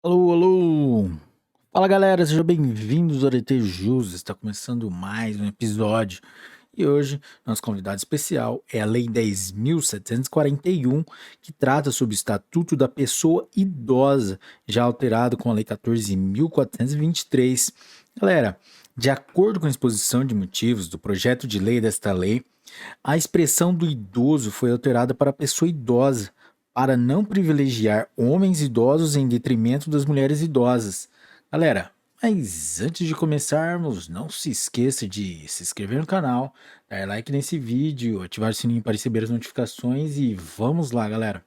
Alô, alô! Fala galera, sejam bem-vindos ao DT Jus. Está começando mais um episódio e hoje nosso convidado especial é a Lei 10.741, que trata sobre o Estatuto da Pessoa Idosa, já alterado com a Lei 14.423. Galera, de acordo com a exposição de motivos do projeto de lei desta lei, a expressão do idoso foi alterada para pessoa idosa, para não privilegiar homens idosos em detrimento das mulheres idosas. Galera, mas antes de começarmos, não se esqueça de se inscrever no canal, dar like nesse vídeo, ativar o sininho para receber as notificações e vamos lá, galera.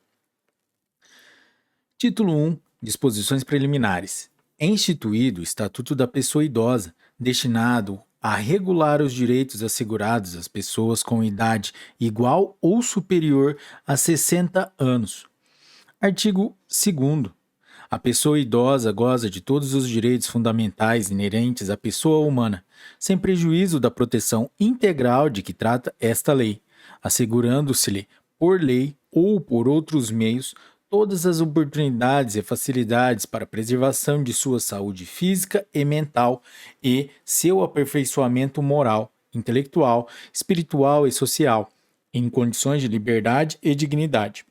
Título 1. Disposições preliminares. É instituído o Estatuto da Pessoa Idosa, destinado a regular os direitos assegurados às pessoas com idade igual ou superior a 60 anos. Artigo 2º. A pessoa idosa goza de todos os direitos fundamentais inerentes à pessoa humana, sem prejuízo da proteção integral de que trata esta lei, assegurando-se-lhe, por lei ou por outros meios, todas as oportunidades e facilidades para a preservação de sua saúde física e mental e seu aperfeiçoamento moral, intelectual, espiritual e social, em condições de liberdade e dignidade.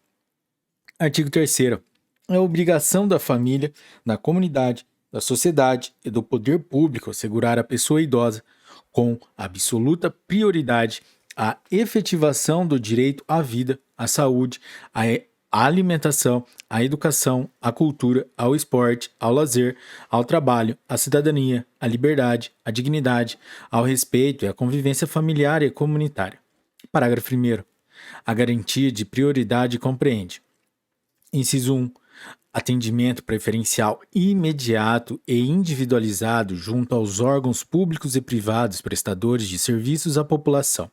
Artigo 3º. É obrigação da família, da comunidade, da sociedade e do poder público assegurar à pessoa idosa, com absoluta prioridade, a efetivação do direito à vida, à saúde, à alimentação, à educação, à cultura, ao esporte, ao lazer, ao trabalho, à cidadania, à liberdade, à dignidade, ao respeito e à convivência familiar e comunitária. Parágrafo 1º. A garantia de prioridade compreende: inciso 1. Atendimento preferencial imediato e individualizado junto aos órgãos públicos e privados prestadores de serviços à população.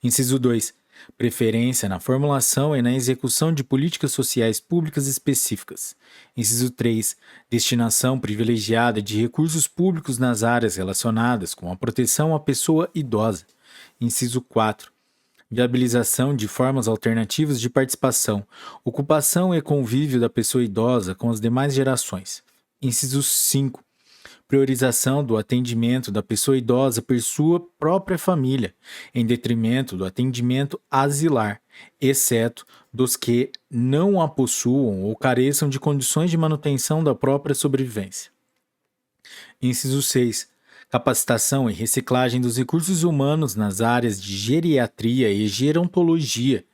Inciso 2. Preferência na formulação e na execução de políticas sociais públicas específicas. Inciso 3. Destinação privilegiada de recursos públicos nas áreas relacionadas com a proteção à pessoa idosa. Inciso 4. Viabilização de formas alternativas de participação, ocupação e convívio da pessoa idosa com as demais gerações. Inciso 5. Priorização do atendimento da pessoa idosa por sua própria família, em detrimento do atendimento asilar, exceto dos que não a possuam ou careçam de condições de manutenção da própria sobrevivência. Inciso 6. Capacitação e reciclagem dos recursos humanos nas áreas de geriatria e gerontologia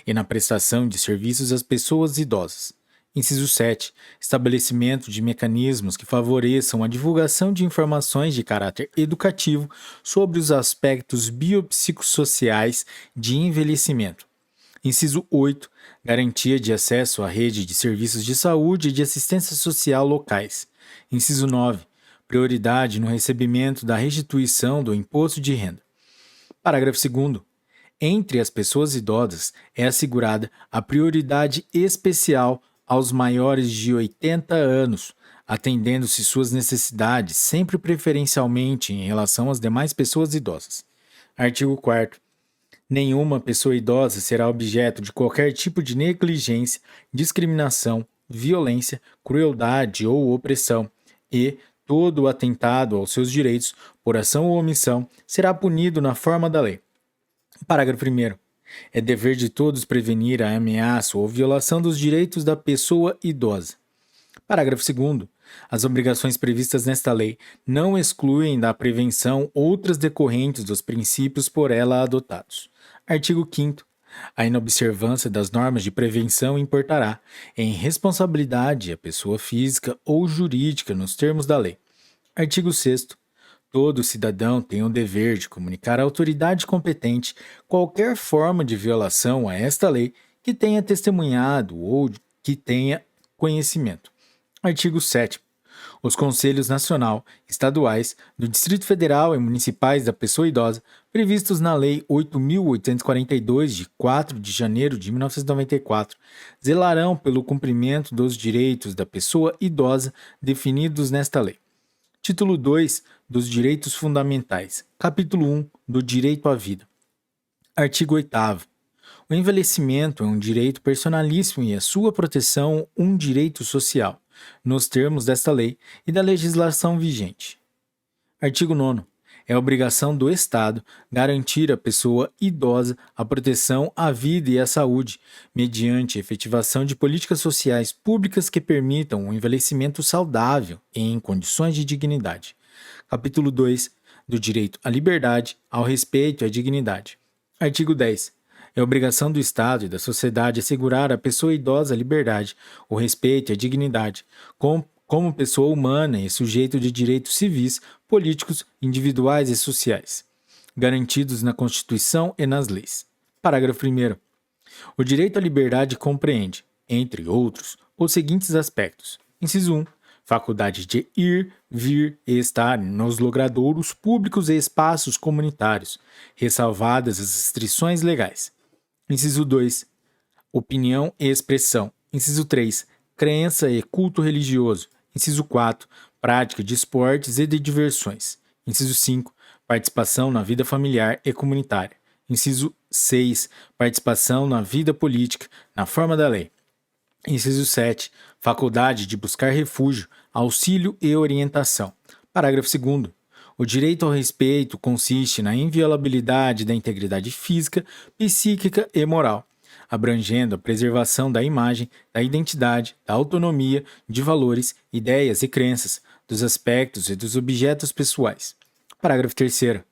e na prestação de serviços às pessoas idosas. Inciso 7. Estabelecimento de mecanismos que favoreçam a divulgação de informações de caráter educativo sobre os aspectos biopsicossociais de envelhecimento. Inciso 8. Garantia de acesso à rede de serviços de saúde e de assistência social locais. Inciso 9. Prioridade no recebimento da restituição do imposto de renda. Parágrafo 2º. Entre as pessoas idosas é assegurada a prioridade especial aos maiores de 80 anos, atendendo-se suas necessidades sempre preferencialmente em relação às demais pessoas idosas. Artigo 4º. Nenhuma pessoa idosa será objeto de qualquer tipo de negligência, discriminação, violência, crueldade ou opressão e todo atentado aos seus direitos, por ação ou omissão, será punido na forma da lei. Parágrafo 1º. É dever de todos prevenir a ameaça ou violação dos direitos da pessoa idosa. Parágrafo 2º. As obrigações previstas nesta lei não excluem da prevenção outras decorrentes dos princípios por ela adotados. Artigo 5º. A inobservância das normas de prevenção importará em responsabilidade a pessoa física ou jurídica nos termos da lei. Artigo 6º. Todo cidadão tem o dever de comunicar à autoridade competente qualquer forma de violação a esta lei que tenha testemunhado ou que tenha conhecimento. Artigo 7º. Os Conselhos Nacional, Estaduais, do Distrito Federal e Municipais da Pessoa Idosa, previstos na Lei 8.842, de 4 de janeiro de 1994, zelarão pelo cumprimento dos direitos da pessoa idosa definidos nesta lei. Título 2 dos Direitos Fundamentais. Capítulo 1 do Direito à Vida. Artigo 8º. O envelhecimento é um direito personalíssimo e a sua proteção um direito social, nos termos desta lei e da legislação vigente. Artigo 9º. É obrigação do Estado garantir à pessoa idosa a proteção à vida e à saúde, mediante a efetivação de políticas sociais públicas que permitam um envelhecimento saudável e em condições de dignidade. Capítulo 2. Do direito à liberdade, ao respeito e à dignidade. Artigo 10. É obrigação do Estado e da sociedade assegurar à pessoa idosa a liberdade, o respeito e a dignidade, como pessoa humana e sujeito de direitos civis, políticos, individuais e sociais, garantidos na Constituição e nas leis. Parágrafo 1º. O direito à liberdade compreende, entre outros, os seguintes aspectos. Inciso 1. Faculdade de ir, vir e estar nos logradouros públicos e espaços comunitários, ressalvadas as restrições legais. Inciso 2. Opinião e expressão. Inciso 3. Crença e culto religioso. Inciso 4. Prática de esportes e de diversões. Inciso 5. Participação na vida familiar e comunitária. Inciso 6. Participação na vida política, na forma da lei. Inciso 7. Faculdade de buscar refúgio, auxílio e orientação. Parágrafo 2º. O direito ao respeito consiste na inviolabilidade da integridade física, psíquica e moral, abrangendo a preservação da imagem, da identidade, da autonomia, de valores, ideias e crenças, dos aspectos e dos objetos pessoais. Parágrafo 3º.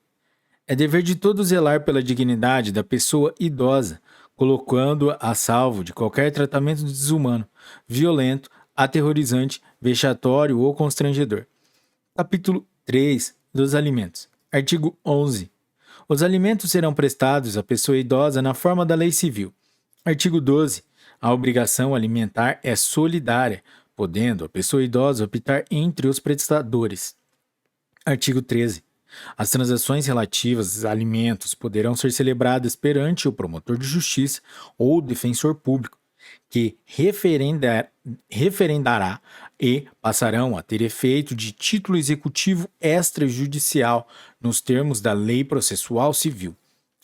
É dever de todos zelar pela dignidade da pessoa idosa, colocando-a a salvo de qualquer tratamento desumano, violento, aterrorizante, vexatório ou constrangedor. Capítulo 3 dos alimentos. Artigo 11. Os alimentos serão prestados à pessoa idosa na forma da lei civil. Artigo 12. A obrigação alimentar é solidária, podendo a pessoa idosa optar entre os prestadores. Artigo 13. As transações relativas a alimentos poderão ser celebradas perante o promotor de justiça ou o defensor público, que referendará e passarão a ter efeito de título executivo extrajudicial nos termos da Lei Processual Civil.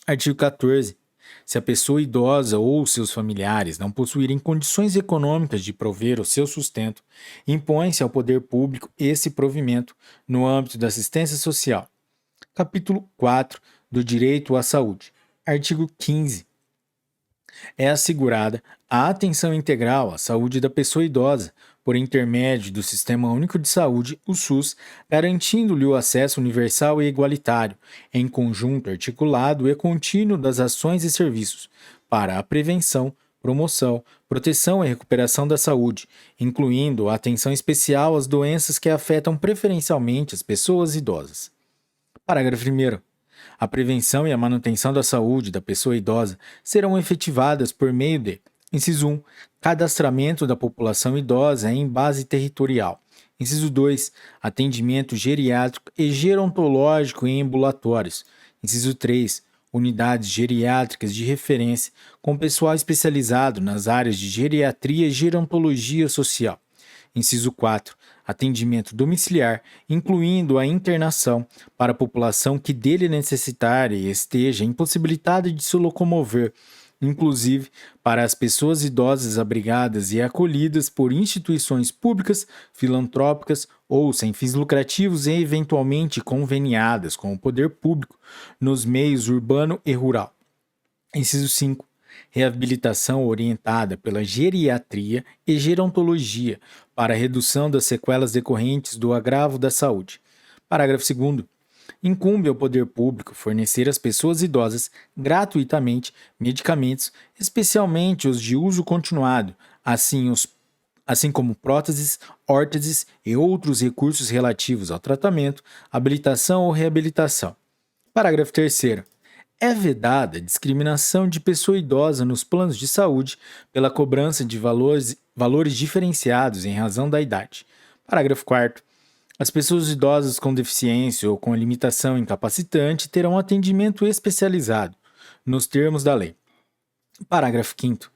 Artigo 14. Se a pessoa idosa ou seus familiares não possuírem condições econômicas de prover o seu sustento, impõe-se ao poder público esse provimento no âmbito da assistência social. Capítulo 4 do Direito à Saúde. Artigo 15. É assegurada a atenção integral à saúde da pessoa idosa, por intermédio do Sistema Único de Saúde, o SUS, garantindo-lhe o acesso universal e igualitário, em conjunto articulado e contínuo das ações e serviços, para a prevenção, promoção, proteção e recuperação da saúde, incluindo a atenção especial às doenças que afetam preferencialmente as pessoas idosas. Parágrafo 1º. A prevenção e a manutenção da saúde da pessoa idosa serão efetivadas por meio de: inciso 1. Cadastramento da população idosa em base territorial. Inciso 2. Atendimento geriátrico e gerontológico em ambulatórios. Inciso 3. Unidades geriátricas de referência com pessoal especializado nas áreas de geriatria e gerontologia social. Inciso 4. Atendimento domiciliar, incluindo a internação para a população que dele necessitar e esteja impossibilitada de se locomover, inclusive para as pessoas idosas abrigadas e acolhidas por instituições públicas, filantrópicas ou sem fins lucrativos e eventualmente conveniadas com o poder público nos meios urbano e rural. Inciso 5. Reabilitação orientada pela geriatria e gerontologia para a redução das sequelas decorrentes do agravo da saúde. Parágrafo 2º. Incumbe ao poder público fornecer às pessoas idosas gratuitamente medicamentos, especialmente os de uso continuado, assim como próteses, órteses e outros recursos relativos ao tratamento, habilitação ou reabilitação. Parágrafo 3º. É vedada a discriminação de pessoa idosa nos planos de saúde pela cobrança de valores diferenciados em razão da idade. Parágrafo 4º. As pessoas idosas com deficiência ou com limitação incapacitante terão atendimento especializado, nos termos da lei. Parágrafo 5º.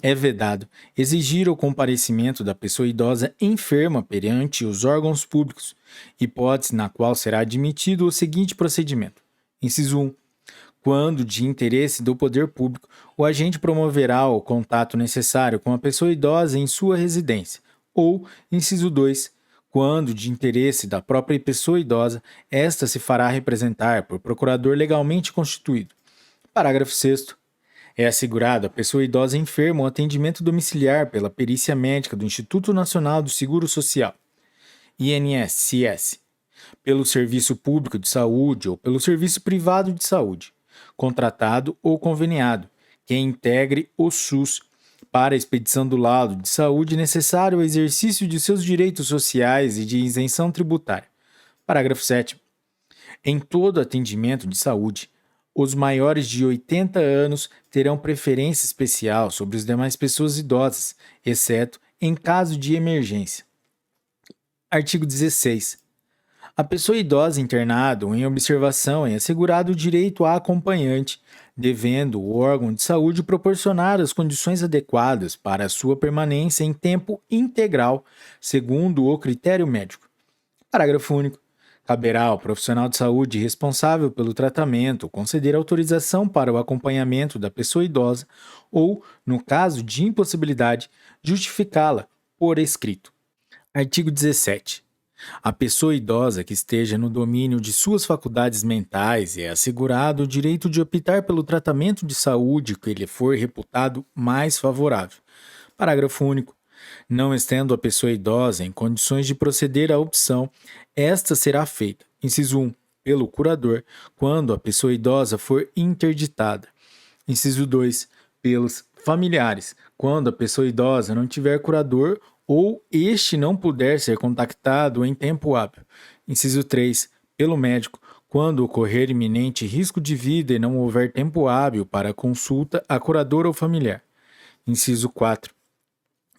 É vedado exigir o comparecimento da pessoa idosa enferma perante os órgãos públicos, hipótese na qual será admitido o seguinte procedimento. Inciso 1. Quando de interesse do poder público, o agente promoverá o contato necessário com a pessoa idosa em sua residência, Ou, inciso 2, quando de interesse da própria pessoa idosa, esta se fará representar por procurador legalmente constituído. Parágrafo 6º. É assegurado à pessoa idosa enferma um atendimento domiciliar pela perícia médica do Instituto Nacional do Seguro Social, INSS, pelo Serviço Público de Saúde ou pelo Serviço Privado de Saúde, contratado ou conveniado, que integre o SUS para a expedição do laudo de saúde necessário ao exercício de seus direitos sociais e de isenção tributária. Parágrafo 7º. Em todo atendimento de saúde, os maiores de 80 anos terão preferência especial sobre as demais pessoas idosas, exceto em caso de emergência. Artigo 16. A pessoa idosa internada ou em observação é assegurado o direito a acompanhante, devendo o órgão de saúde proporcionar as condições adequadas para a sua permanência em tempo integral, segundo o critério médico. Parágrafo único. Caberá ao profissional de saúde responsável pelo tratamento conceder autorização para o acompanhamento da pessoa idosa ou, no caso de impossibilidade, justificá-la por escrito. Artigo 17. A pessoa idosa que esteja no domínio de suas faculdades mentais é assegurado o direito de optar pelo tratamento de saúde que lhe for reputado mais favorável. Parágrafo único. Não estando a pessoa idosa em condições de proceder à opção, esta será feita, inciso 1, pelo curador, quando a pessoa idosa for interditada. Inciso 2, pelos familiares, quando a pessoa idosa não tiver curador ou este não puder ser contactado em tempo hábil. Inciso 3, pelo médico, quando ocorrer iminente risco de vida e não houver tempo hábil para consulta a curador ou familiar. Inciso 4,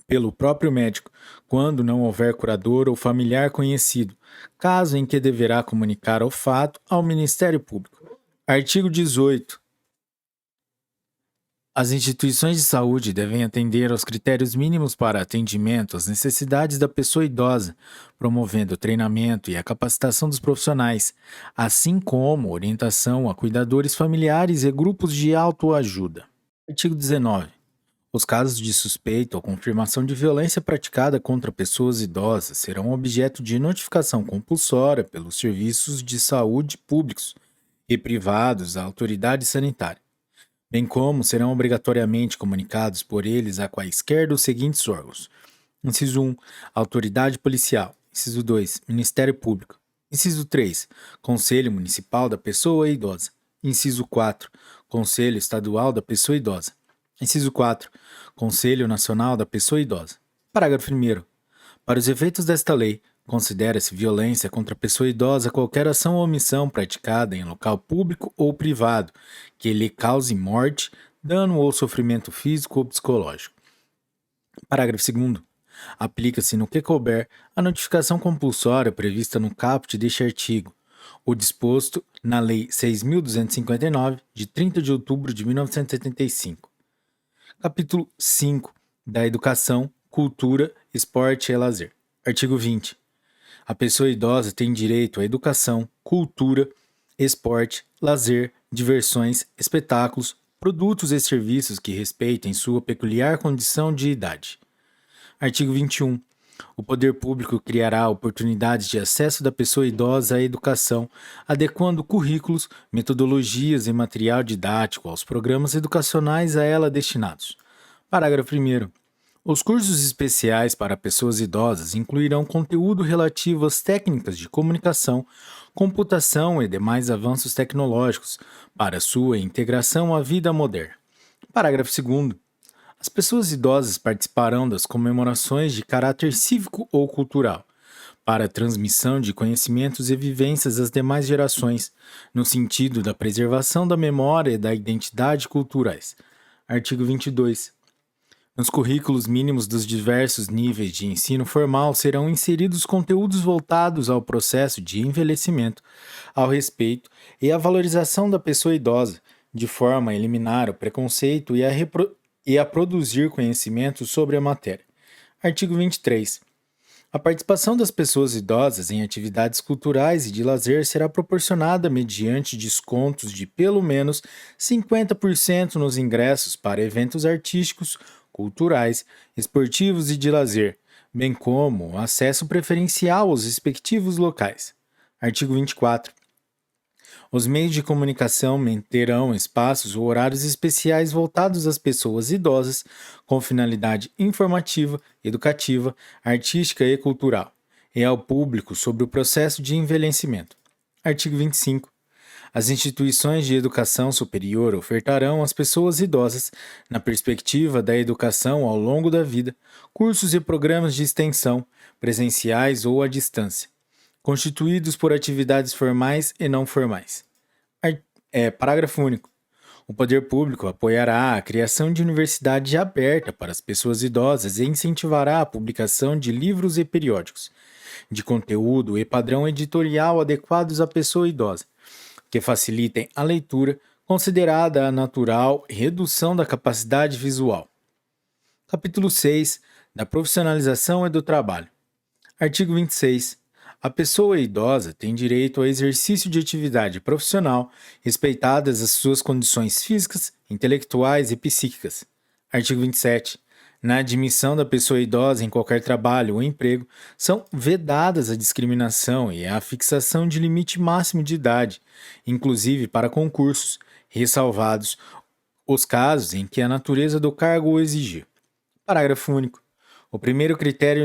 pelo próprio médico, quando não houver curador ou familiar conhecido, caso em que deverá comunicar o fato ao Ministério Público. Artigo 18. As instituições de saúde devem atender aos critérios mínimos para atendimento às necessidades da pessoa idosa, promovendo o treinamento e a capacitação dos profissionais, assim como orientação a cuidadores familiares e grupos de autoajuda. Artigo 19. Os casos de suspeita ou confirmação de violência praticada contra pessoas idosas serão objeto de notificação compulsória pelos serviços de saúde públicos e privados à autoridade sanitária, bem como serão obrigatoriamente comunicados por eles a quaisquer dos seguintes órgãos: inciso 1, Autoridade Policial; inciso 2, Ministério Público; inciso 3, Conselho Municipal da Pessoa Idosa; inciso 4, Conselho Estadual da Pessoa Idosa; inciso 4, Conselho Nacional da Pessoa Idosa. Parágrafo 1º. Para os efeitos desta lei, considera-se violência contra a pessoa idosa qualquer ação ou omissão praticada em local público ou privado que lhe cause morte, dano ou sofrimento físico ou psicológico. Parágrafo 2º. Aplica-se no que couber a notificação compulsória prevista no caput deste artigo, o disposto na Lei 6.259, de 30 de outubro de 1975. Capítulo 5 da Educação, Cultura, Esporte e Lazer. Artigo 20. A pessoa idosa tem direito à educação, cultura, esporte, lazer, diversões, espetáculos, produtos e serviços que respeitem sua peculiar condição de idade. Artigo 21. O poder público criará oportunidades de acesso da pessoa idosa à educação, adequando currículos, metodologias e material didático aos programas educacionais a ela destinados. Parágrafo 1º. Os cursos especiais para pessoas idosas incluirão conteúdo relativo às técnicas de comunicação, computação e demais avanços tecnológicos para sua integração à vida moderna. Parágrafo 2º. As pessoas idosas participarão das comemorações de caráter cívico ou cultural, para a transmissão de conhecimentos e vivências às demais gerações, no sentido da preservação da memória e da identidade culturais. Artigo 22. Nos currículos mínimos dos diversos níveis de ensino formal serão inseridos conteúdos voltados ao processo de envelhecimento, ao respeito e à valorização da pessoa idosa, de forma a eliminar o preconceito e a produzir conhecimento sobre a matéria. Artigo 23. A participação das pessoas idosas em atividades culturais e de lazer será proporcionada mediante descontos de pelo menos 50% nos ingressos para eventos artísticos, culturais, esportivos e de lazer, bem como acesso preferencial aos respectivos locais. Artigo 24. Os meios de comunicação terão espaços ou horários especiais voltados às pessoas idosas com finalidade informativa, educativa, artística e cultural, e ao público sobre o processo de envelhecimento. Artigo 25. As instituições de educação superior ofertarão às pessoas idosas, na perspectiva da educação ao longo da vida, cursos e programas de extensão, presenciais ou à distância, constituídos por atividades formais e não formais. Parágrafo único. O poder público apoiará a criação de universidade aberta para as pessoas idosas e incentivará a publicação de livros e periódicos, de conteúdo e padrão editorial adequados à pessoa idosa, que facilitem a leitura, considerada a natural redução da capacidade visual. Capítulo 6. Da profissionalização e do trabalho. Artigo 26. A pessoa idosa tem direito ao exercício de atividade profissional, respeitadas as suas condições físicas, intelectuais e psíquicas. Artigo 27. Na admissão da pessoa idosa em qualquer trabalho ou emprego, são vedadas a discriminação e a fixação de limite máximo de idade, inclusive para concursos, ressalvados os casos em que a natureza do cargo o exigir. Parágrafo único. O primeiro critério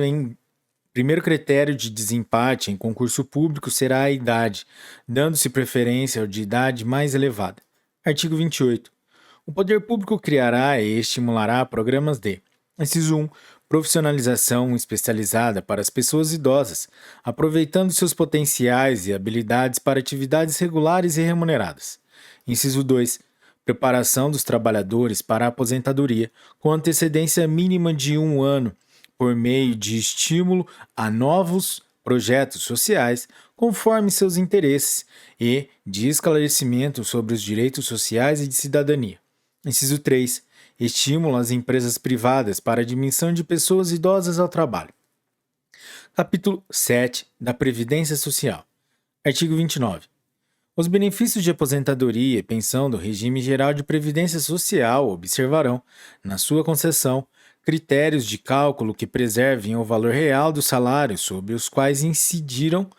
de desempate em concurso público será a idade, dando-se preferência ao de idade mais elevada. Artigo 28. O poder público criará e estimulará programas de: inciso 1. Profissionalização especializada para as pessoas idosas, aproveitando seus potenciais e habilidades para atividades regulares e remuneradas. Inciso 2. Preparação dos trabalhadores para a aposentadoria, com antecedência mínima de 1 ano, por meio de estímulo a novos projetos sociais conforme seus interesses e de esclarecimento sobre os direitos sociais e de cidadania. Inciso 3. Estímulo às empresas privadas para a admissão de pessoas idosas ao trabalho. Capítulo 7. Da Previdência Social. Artigo 29. Os benefícios de aposentadoria e pensão do regime geral de previdência social observarão, na sua concessão, critérios de cálculo que preservem o valor real do salário sobre os quais incidiram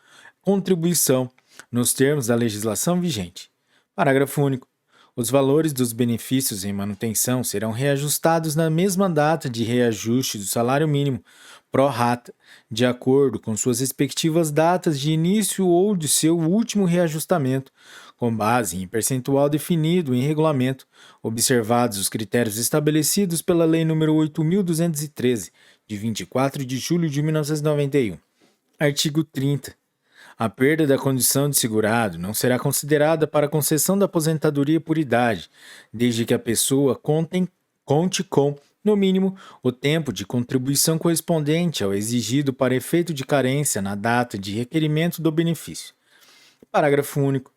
contribuição, nos termos da legislação vigente. Parágrafo único. Os valores dos benefícios em manutenção serão reajustados na mesma data de reajuste do salário mínimo, pró rata, de acordo com suas respectivas datas de início ou de seu último reajustamento, com base em percentual definido em regulamento, observados os critérios estabelecidos pela Lei nº 8.213, de 24 de julho de 1991. Artigo 30. A perda da condição de segurado não será considerada para a concessão da aposentadoria por idade, desde que a pessoa conte com, no mínimo, o tempo de contribuição correspondente ao exigido para efeito de carência na data de requerimento do benefício. Parágrafo único.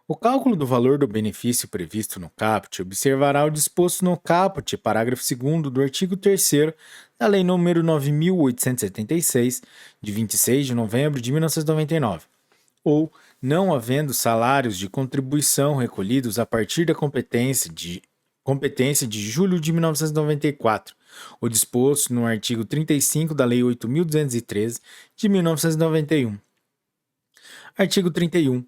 O cálculo do valor do benefício previsto no caput observará o disposto no caput, parágrafo 2º do artigo 3º da Lei nº 9.876, de 26 de novembro de 1999, ou, não havendo salários de contribuição recolhidos a partir da competência de julho de 1994, o disposto no artigo 35 da Lei 8.213, de 1991. Artigo 31.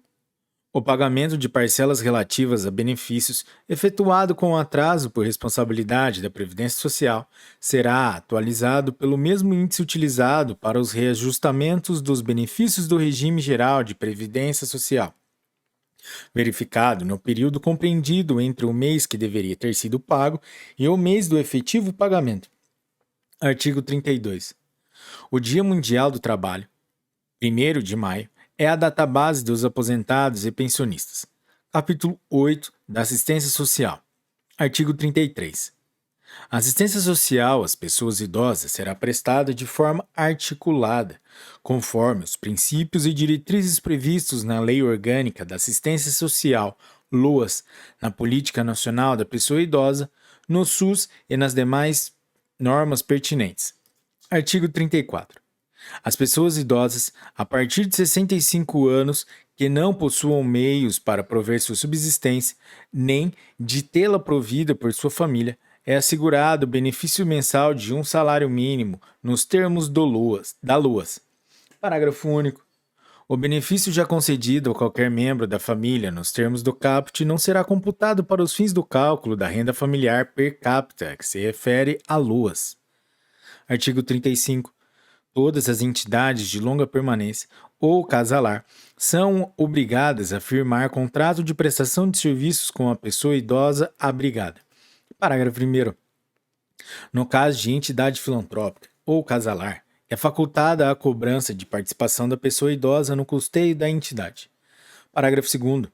O pagamento de parcelas relativas a benefícios efetuado com atraso por responsabilidade da Previdência Social será atualizado pelo mesmo índice utilizado para os reajustamentos dos benefícios do regime geral de Previdência Social, verificado no período compreendido entre o mês que deveria ter sido pago e o mês do efetivo pagamento. Artigo 32. O Dia Mundial do Trabalho, 1º de maio, é a database dos aposentados e pensionistas. Capítulo 8 da Assistência Social. Artigo 33. A assistência social às pessoas idosas será prestada de forma articulada, conforme os princípios e diretrizes previstos na Lei Orgânica da Assistência Social, LOAS, na Política Nacional da Pessoa Idosa, no SUS e nas demais normas pertinentes. Artigo 34. As pessoas idosas, a partir de 65 anos, que não possuam meios para prover sua subsistência, nem de tê-la provida por sua família, é assegurado o benefício mensal de um salário mínimo nos termos da LUAS. Parágrafo único. O benefício já concedido a qualquer membro da família nos termos do caput não será computado para os fins do cálculo da renda familiar per capita, que se refere à LUAS. Artigo 35. Todas as entidades de longa permanência ou casalar são obrigadas a firmar contrato de prestação de serviços com a pessoa idosa abrigada. Parágrafo 1º. No caso de entidade filantrópica ou casalar, é facultada a cobrança de participação da pessoa idosa no custeio da entidade. Parágrafo 2º.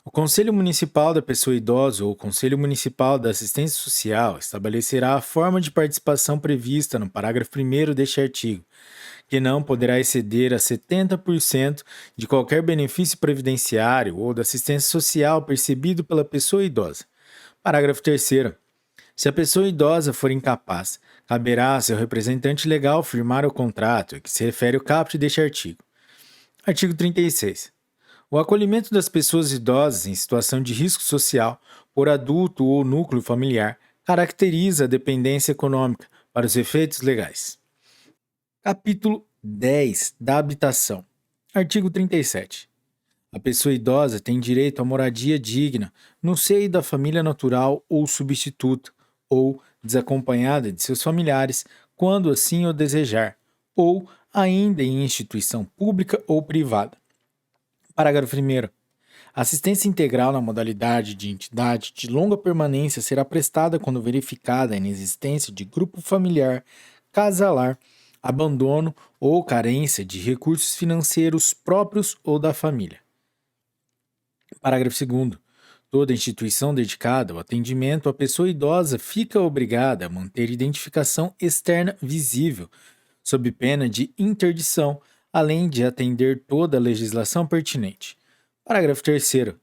O Conselho Municipal da Pessoa Idosa ou o Conselho Municipal da Assistência Social estabelecerá a forma de participação prevista no parágrafo 1º deste artigo, que não poderá exceder a 70% de qualquer benefício previdenciário ou da assistência social percebido pela pessoa idosa. Parágrafo 3º. Se a pessoa idosa for incapaz, caberá a seu representante legal firmar o contrato a que se refere o caput deste artigo. Artigo 36. O acolhimento das pessoas idosas em situação de risco social por adulto ou núcleo familiar caracteriza a dependência econômica para os efeitos legais. Capítulo 10 da habitação. Artigo 37. A pessoa idosa tem direito à moradia digna no seio da família natural ou substituta, ou desacompanhada de seus familiares, quando assim o desejar, ou ainda em instituição pública ou privada. Parágrafo 1º. A assistência integral na modalidade de entidade de longa permanência será prestada quando verificada a inexistência de grupo familiar, casalar, abandono ou carência de recursos financeiros próprios ou da família. Parágrafo 2º. Toda instituição dedicada ao atendimento à pessoa idosa fica obrigada a manter identificação externa visível, sob pena de interdição, além de atender toda a legislação pertinente. Parágrafo 3º.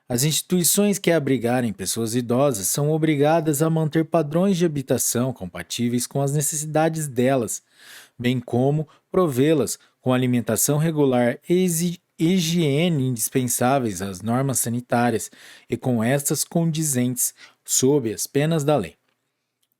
As instituições que abrigarem pessoas idosas são obrigadas a manter padrões de habitação compatíveis com as necessidades delas, bem como provê-las com alimentação regular e higiene indispensáveis às normas sanitárias e com estas condizentes, sob as penas da lei.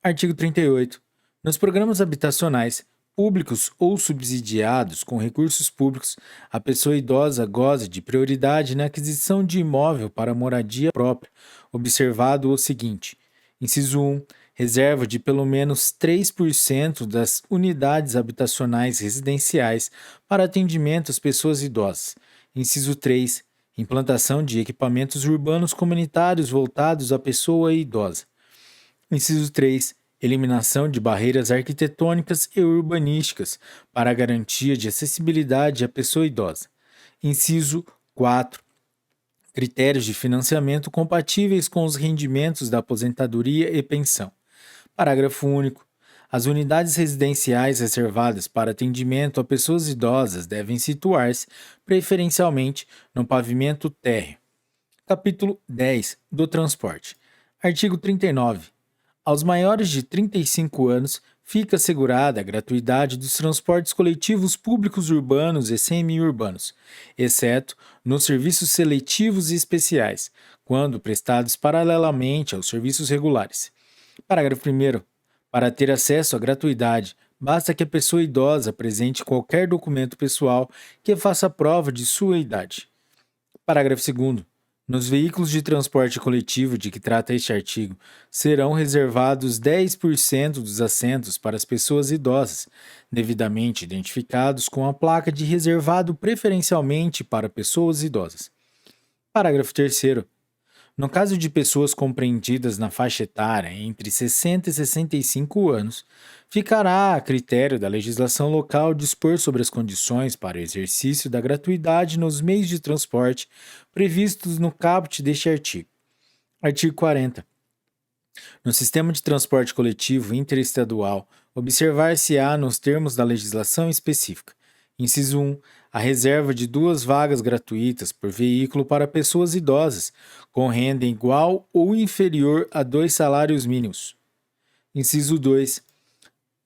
Artigo 38. Nos programas habitacionais, públicos ou subsidiados com recursos públicos, a pessoa idosa goza de prioridade na aquisição de imóvel para moradia própria, observado o seguinte: inciso 1. Reserva de pelo menos 3% das unidades habitacionais residenciais para atendimento às pessoas idosas. Inciso 3. Implantação de equipamentos urbanos comunitários voltados à pessoa idosa. Inciso 3. Eliminação de barreiras arquitetônicas e urbanísticas para a garantia de acessibilidade à pessoa idosa. Inciso 4. Critérios de financiamento compatíveis com os rendimentos da aposentadoria e pensão. Parágrafo único. As unidades residenciais reservadas para atendimento a pessoas idosas devem situar-se, preferencialmente, no pavimento térreo. Capítulo 10 do transporte. Artigo 39. Aos maiores de 35 anos, fica assegurada a gratuidade dos transportes coletivos públicos urbanos e semi-urbanos, exceto nos serviços seletivos e especiais, quando prestados paralelamente aos serviços regulares. Parágrafo 1º. Para ter acesso à gratuidade, basta que a pessoa idosa apresente qualquer documento pessoal que faça prova de sua idade. Parágrafo 2º. Nos veículos de transporte coletivo de que trata este artigo, serão reservados 10% dos assentos para as pessoas idosas, devidamente identificados com a placa de reservado preferencialmente para pessoas idosas. Parágrafo 3º. No caso de pessoas compreendidas na faixa etária entre 60 e 65 anos, ficará a critério da legislação local dispor sobre as condições para o exercício da gratuidade nos meios de transporte previstos no caput deste artigo. Artigo 40. No sistema de transporte coletivo interestadual, observar-se-á nos termos da legislação específica. Inciso 1. A reserva de 2 vagas gratuitas por veículo para pessoas idosas, com renda igual ou inferior a 2 salários mínimos. Inciso 2.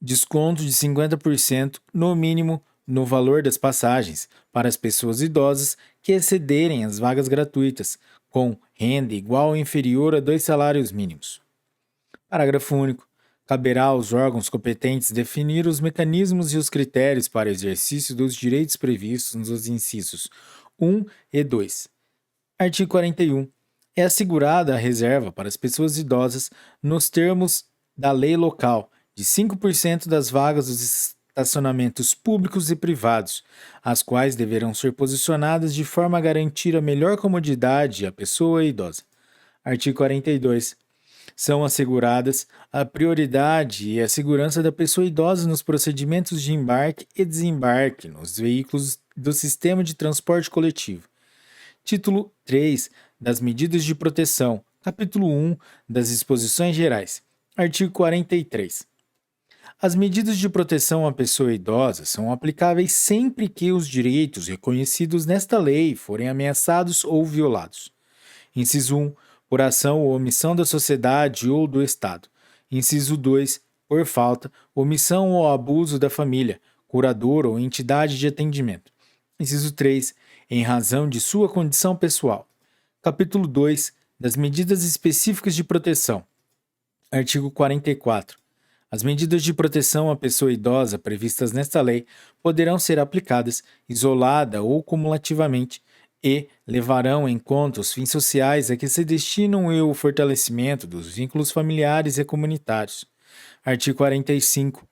Desconto de 50% no mínimo no valor das passagens para as pessoas idosas que excederem as vagas gratuitas, com renda igual ou inferior a 2 salários mínimos. Parágrafo único. Caberá aos órgãos competentes definir os mecanismos e os critérios para o exercício dos direitos previstos nos incisos 1 e 2. Artigo 41. É assegurada a reserva para as pessoas idosas nos termos da lei local de 5% das vagas dos estacionamentos públicos e privados, as quais deverão ser posicionadas de forma a garantir a melhor comodidade à pessoa idosa. Artigo 42. São asseguradas a prioridade e a segurança da pessoa idosa nos procedimentos de embarque e desembarque nos veículos do sistema de transporte coletivo. Título 3 das medidas de proteção. Capítulo 1 das disposições gerais. Artigo 43. As medidas de proteção à pessoa idosa são aplicáveis sempre que os direitos reconhecidos nesta lei forem ameaçados ou violados. Inciso 1. Por ação ou omissão da sociedade ou do Estado. Inciso 2. Por falta, omissão ou abuso da família, curador ou entidade de atendimento. Inciso 3. Em razão de sua condição pessoal. Capítulo 2. Das medidas específicas de proteção. Artigo 44. As medidas de proteção à pessoa idosa previstas nesta lei poderão ser aplicadas isolada ou cumulativamente e levarão em conta os fins sociais a que se destinam e o fortalecimento dos vínculos familiares e comunitários. Artigo 45.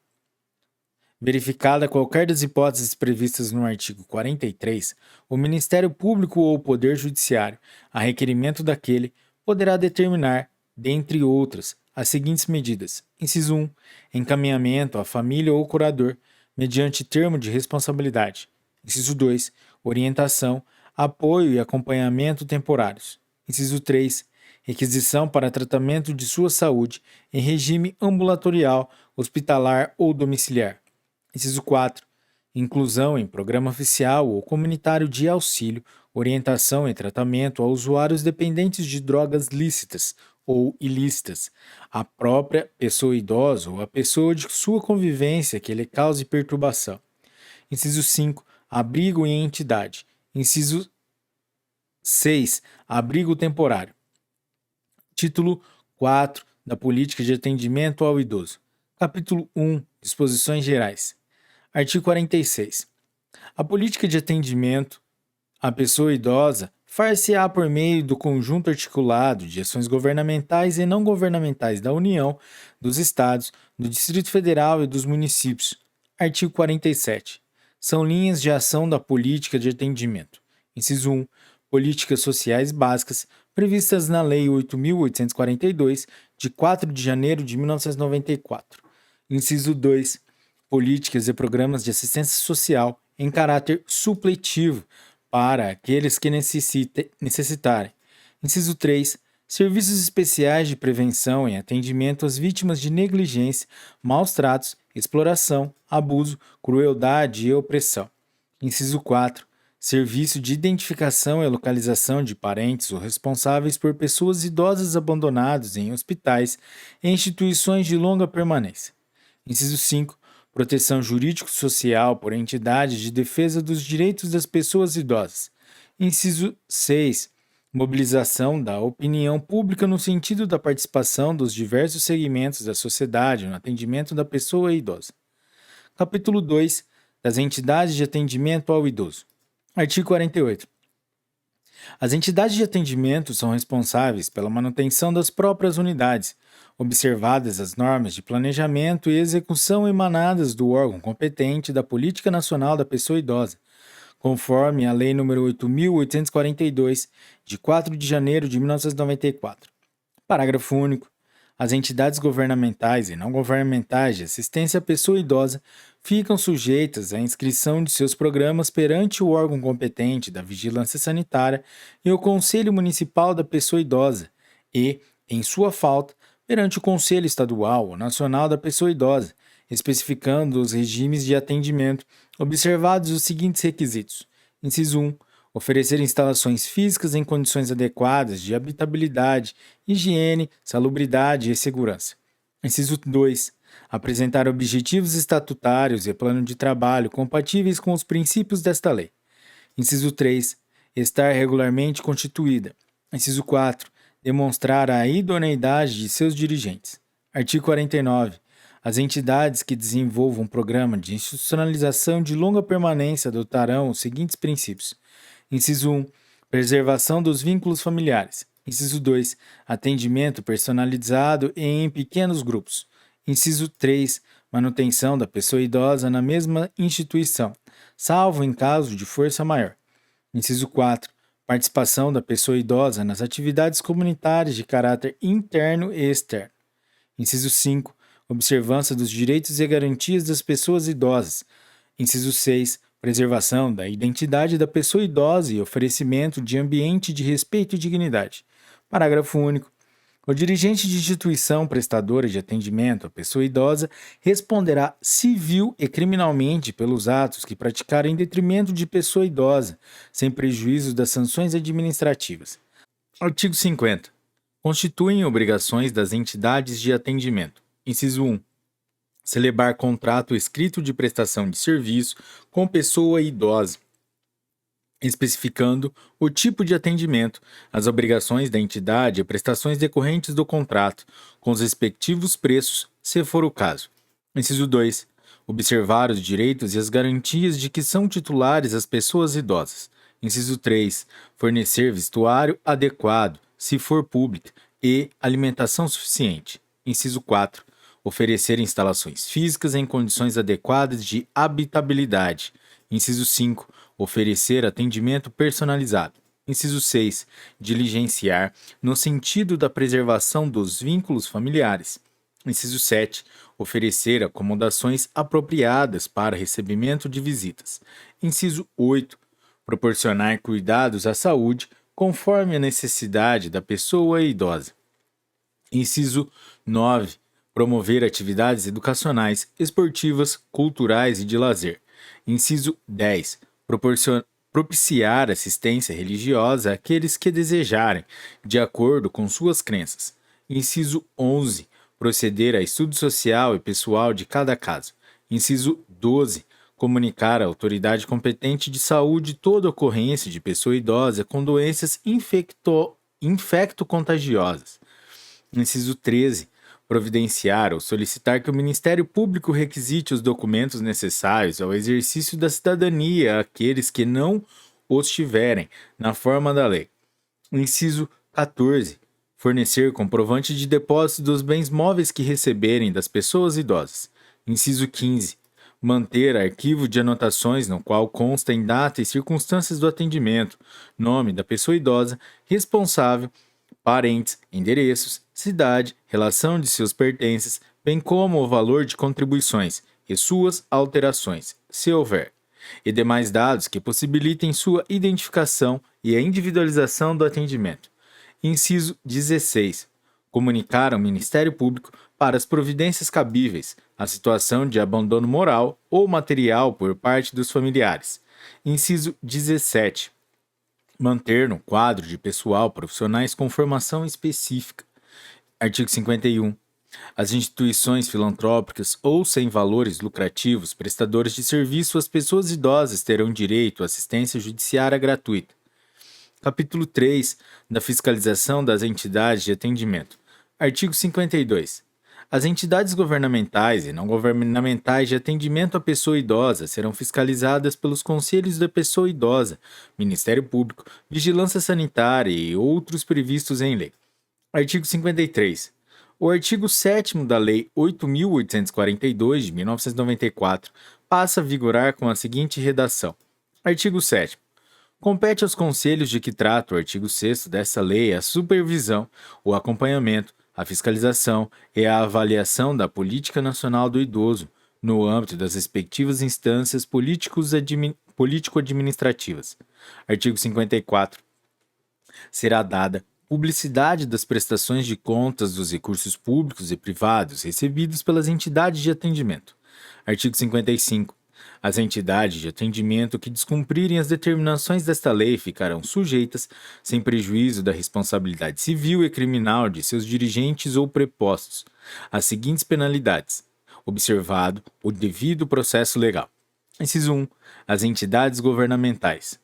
Verificada qualquer das hipóteses previstas no artigo 43, o Ministério Público ou o Poder Judiciário, a requerimento daquele, poderá determinar, dentre outras, as seguintes medidas. Inciso 1. Encaminhamento à família ou curador, mediante termo de responsabilidade. Inciso 2. Orientação, apoio e acompanhamento temporários. Inciso 3. Requisição para tratamento de sua saúde em regime ambulatorial, hospitalar ou domiciliar. Inciso 4. Inclusão em programa oficial ou comunitário de auxílio, orientação e tratamento a usuários dependentes de drogas lícitas ou ilícitas, a própria pessoa idosa ou a pessoa de sua convivência que lhe cause perturbação. Inciso 5. Abrigo em entidade. Inciso 6. Abrigo temporário. Título 4 da Política de Atendimento ao Idoso. Capítulo 1. Disposições gerais. Artigo 46. A política de atendimento à pessoa idosa far-se-á por meio do conjunto articulado de ações governamentais e não governamentais da União, dos Estados, do Distrito Federal e dos municípios. Artigo 47. São linhas de ação da política de atendimento. Inciso 1. Políticas sociais básicas, previstas na Lei 8.842, de 4 de janeiro de 1994. Inciso 2. Políticas e programas de assistência social em caráter supletivo para aqueles que necessitarem. Inciso 3. Serviços especiais de prevenção e atendimento às vítimas de negligência, maus tratos, exploração, abuso, crueldade e opressão. Inciso 4. Serviço de identificação e localização de parentes ou responsáveis por pessoas idosas abandonadas em hospitais e instituições de longa permanência. Inciso 5. Proteção jurídico-social por entidades de defesa dos direitos das pessoas idosas. Inciso 6. Mobilização da opinião pública no sentido da participação dos diversos segmentos da sociedade no atendimento da pessoa idosa. Capítulo 2. Das entidades de atendimento ao idoso. Artigo 48. As entidades de atendimento são responsáveis pela manutenção das próprias unidades, observadas as normas de planejamento e execução emanadas do órgão competente da Política Nacional da Pessoa Idosa, conforme a Lei nº 8.842, de 4 de janeiro de 1994. Parágrafo único. As entidades governamentais e não governamentais de assistência à pessoa idosa ficam sujeitas à inscrição de seus programas perante o órgão competente da Vigilância Sanitária e o Conselho Municipal da Pessoa Idosa e, em sua falta, perante o Conselho Estadual ou Nacional da Pessoa Idosa, especificando os regimes de atendimento, observados os seguintes requisitos. Inciso 1. Oferecer instalações físicas em condições adequadas de habitabilidade, higiene, salubridade e segurança. Inciso 2. Apresentar objetivos estatutários e plano de trabalho compatíveis com os princípios desta lei. Inciso 3. Estar regularmente constituída. Inciso 4. Demonstrar a idoneidade de seus dirigentes. Artigo 49. As entidades que desenvolvam um programa de institucionalização de longa permanência adotarão os seguintes princípios. Inciso 1. Preservação dos vínculos familiares. Inciso 2. Atendimento personalizado e em pequenos grupos. Inciso 3. Manutenção da pessoa idosa na mesma instituição, salvo em caso de força maior. Inciso 4. Participação da pessoa idosa nas atividades comunitárias de caráter interno e externo. Inciso 5. Observância dos direitos e garantias das pessoas idosas. Inciso 6. Preservação da identidade da pessoa idosa e oferecimento de ambiente de respeito e dignidade. Parágrafo único. O dirigente de instituição prestadora de atendimento à pessoa idosa responderá civil e criminalmente pelos atos que praticar em detrimento de pessoa idosa, sem prejuízo das sanções administrativas. Artigo 50. Constituem obrigações das entidades de atendimento. Inciso 1. Celebrar contrato escrito de prestação de serviço com pessoa idosa, especificando o tipo de atendimento, as obrigações da entidade e prestações decorrentes do contrato, com os respectivos preços, se for o caso. Inciso 2. Observar os direitos e as garantias de que são titulares as pessoas idosas. Inciso 3. Fornecer vestuário adequado, se for pública, e alimentação suficiente. Inciso 4. Oferecer instalações físicas em condições adequadas de habitabilidade. Inciso 5. Oferecer atendimento personalizado. Inciso 6. Diligenciar no sentido da preservação dos vínculos familiares. Inciso 7. Oferecer acomodações apropriadas para recebimento de visitas. Inciso 8. Proporcionar cuidados à saúde conforme a necessidade da pessoa idosa. Inciso 9. Promover atividades educacionais, esportivas, culturais e de lazer. Inciso 10. Propiciar assistência religiosa àqueles que desejarem, de acordo com suas crenças. Inciso 11. Proceder a estudo social e pessoal de cada caso. Inciso 12. Comunicar à autoridade competente de saúde toda ocorrência de pessoa idosa com doenças infecto-contagiosas. Inciso 13. Providenciar ou solicitar que o Ministério Público requisite os documentos necessários ao exercício da cidadania àqueles que não os tiverem, na forma da lei. Inciso 14. Fornecer comprovante de depósito dos bens móveis que receberem das pessoas idosas. Inciso 15. Manter arquivo de anotações no qual consta em data e circunstâncias do atendimento, nome da pessoa idosa, responsável, parentes, endereços, cidade, relação de seus pertences, bem como o valor de contribuições e suas alterações, se houver, e demais dados que possibilitem sua identificação e a individualização do atendimento. Inciso 16. Comunicar ao Ministério Público, para as providências cabíveis, a situação de abandono moral ou material por parte dos familiares. Inciso 17. Manter no quadro de pessoal profissionais com formação específica. Artigo 51. As instituições filantrópicas ou sem valores lucrativos prestadores de serviço às pessoas idosas terão direito à assistência judiciária gratuita. Capítulo 3. Da fiscalização das entidades de atendimento. Artigo 52. As entidades governamentais e não governamentais de atendimento à pessoa idosa serão fiscalizadas pelos Conselhos da Pessoa Idosa, Ministério Público, Vigilância Sanitária e outros previstos em lei. Artigo 53. O artigo 7º da Lei 8.842, de 1994, passa a vigorar com a seguinte redação. Artigo 7º. Compete aos conselhos de que trata o artigo 6º dessa lei a supervisão, o acompanhamento, a fiscalização e a avaliação da política nacional do idoso, no âmbito das respectivas instâncias político-administrativas. Artigo 54. Será dada publicidade das prestações de contas dos recursos públicos e privados recebidos pelas entidades de atendimento. Artigo 55. As entidades de atendimento que descumprirem as determinações desta lei ficarão sujeitas, sem prejuízo da responsabilidade civil e criminal de seus dirigentes ou prepostos, às seguintes penalidades, observado o devido processo legal. Inciso 1. As entidades governamentais.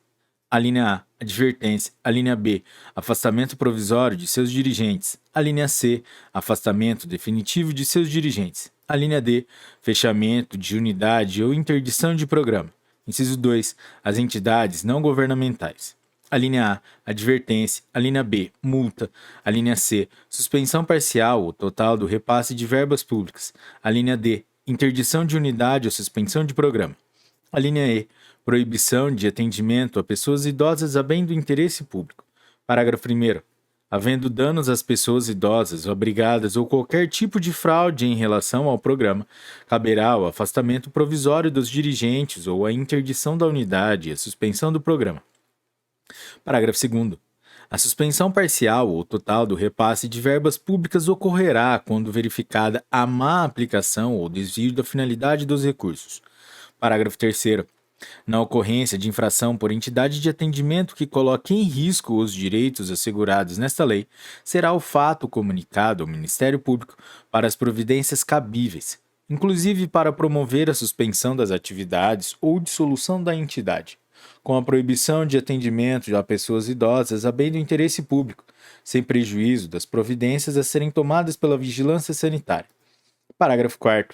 Alínea A. advertência. A linha B, afastamento provisório de seus dirigentes. A linha C, afastamento definitivo de seus dirigentes. A linha D, fechamento de unidade ou interdição de programa. Inciso 2, as entidades não governamentais. A linha A, advertência. A linha B, multa. A linha C, suspensão parcial ou total do repasse de verbas públicas. A linha D, interdição de unidade ou suspensão de programa. A linha E, proibição de atendimento a pessoas idosas havendo interesse público. Parágrafo 1º. Havendo danos às pessoas idosas, obrigadas ou qualquer tipo de fraude em relação ao programa, caberá o afastamento provisório dos dirigentes ou a interdição da unidade e a suspensão do programa. Parágrafo 2º. A suspensão parcial ou total do repasse de verbas públicas ocorrerá quando verificada a má aplicação ou desvio da finalidade dos recursos. Parágrafo 3º. Na ocorrência de infração por entidade de atendimento que coloque em risco os direitos assegurados nesta lei, será o fato comunicado ao Ministério Público para as providências cabíveis, inclusive para promover a suspensão das atividades ou dissolução da entidade, com a proibição de atendimento a pessoas idosas havendo interesse público, sem prejuízo das providências a serem tomadas pela vigilância sanitária. Parágrafo 4º.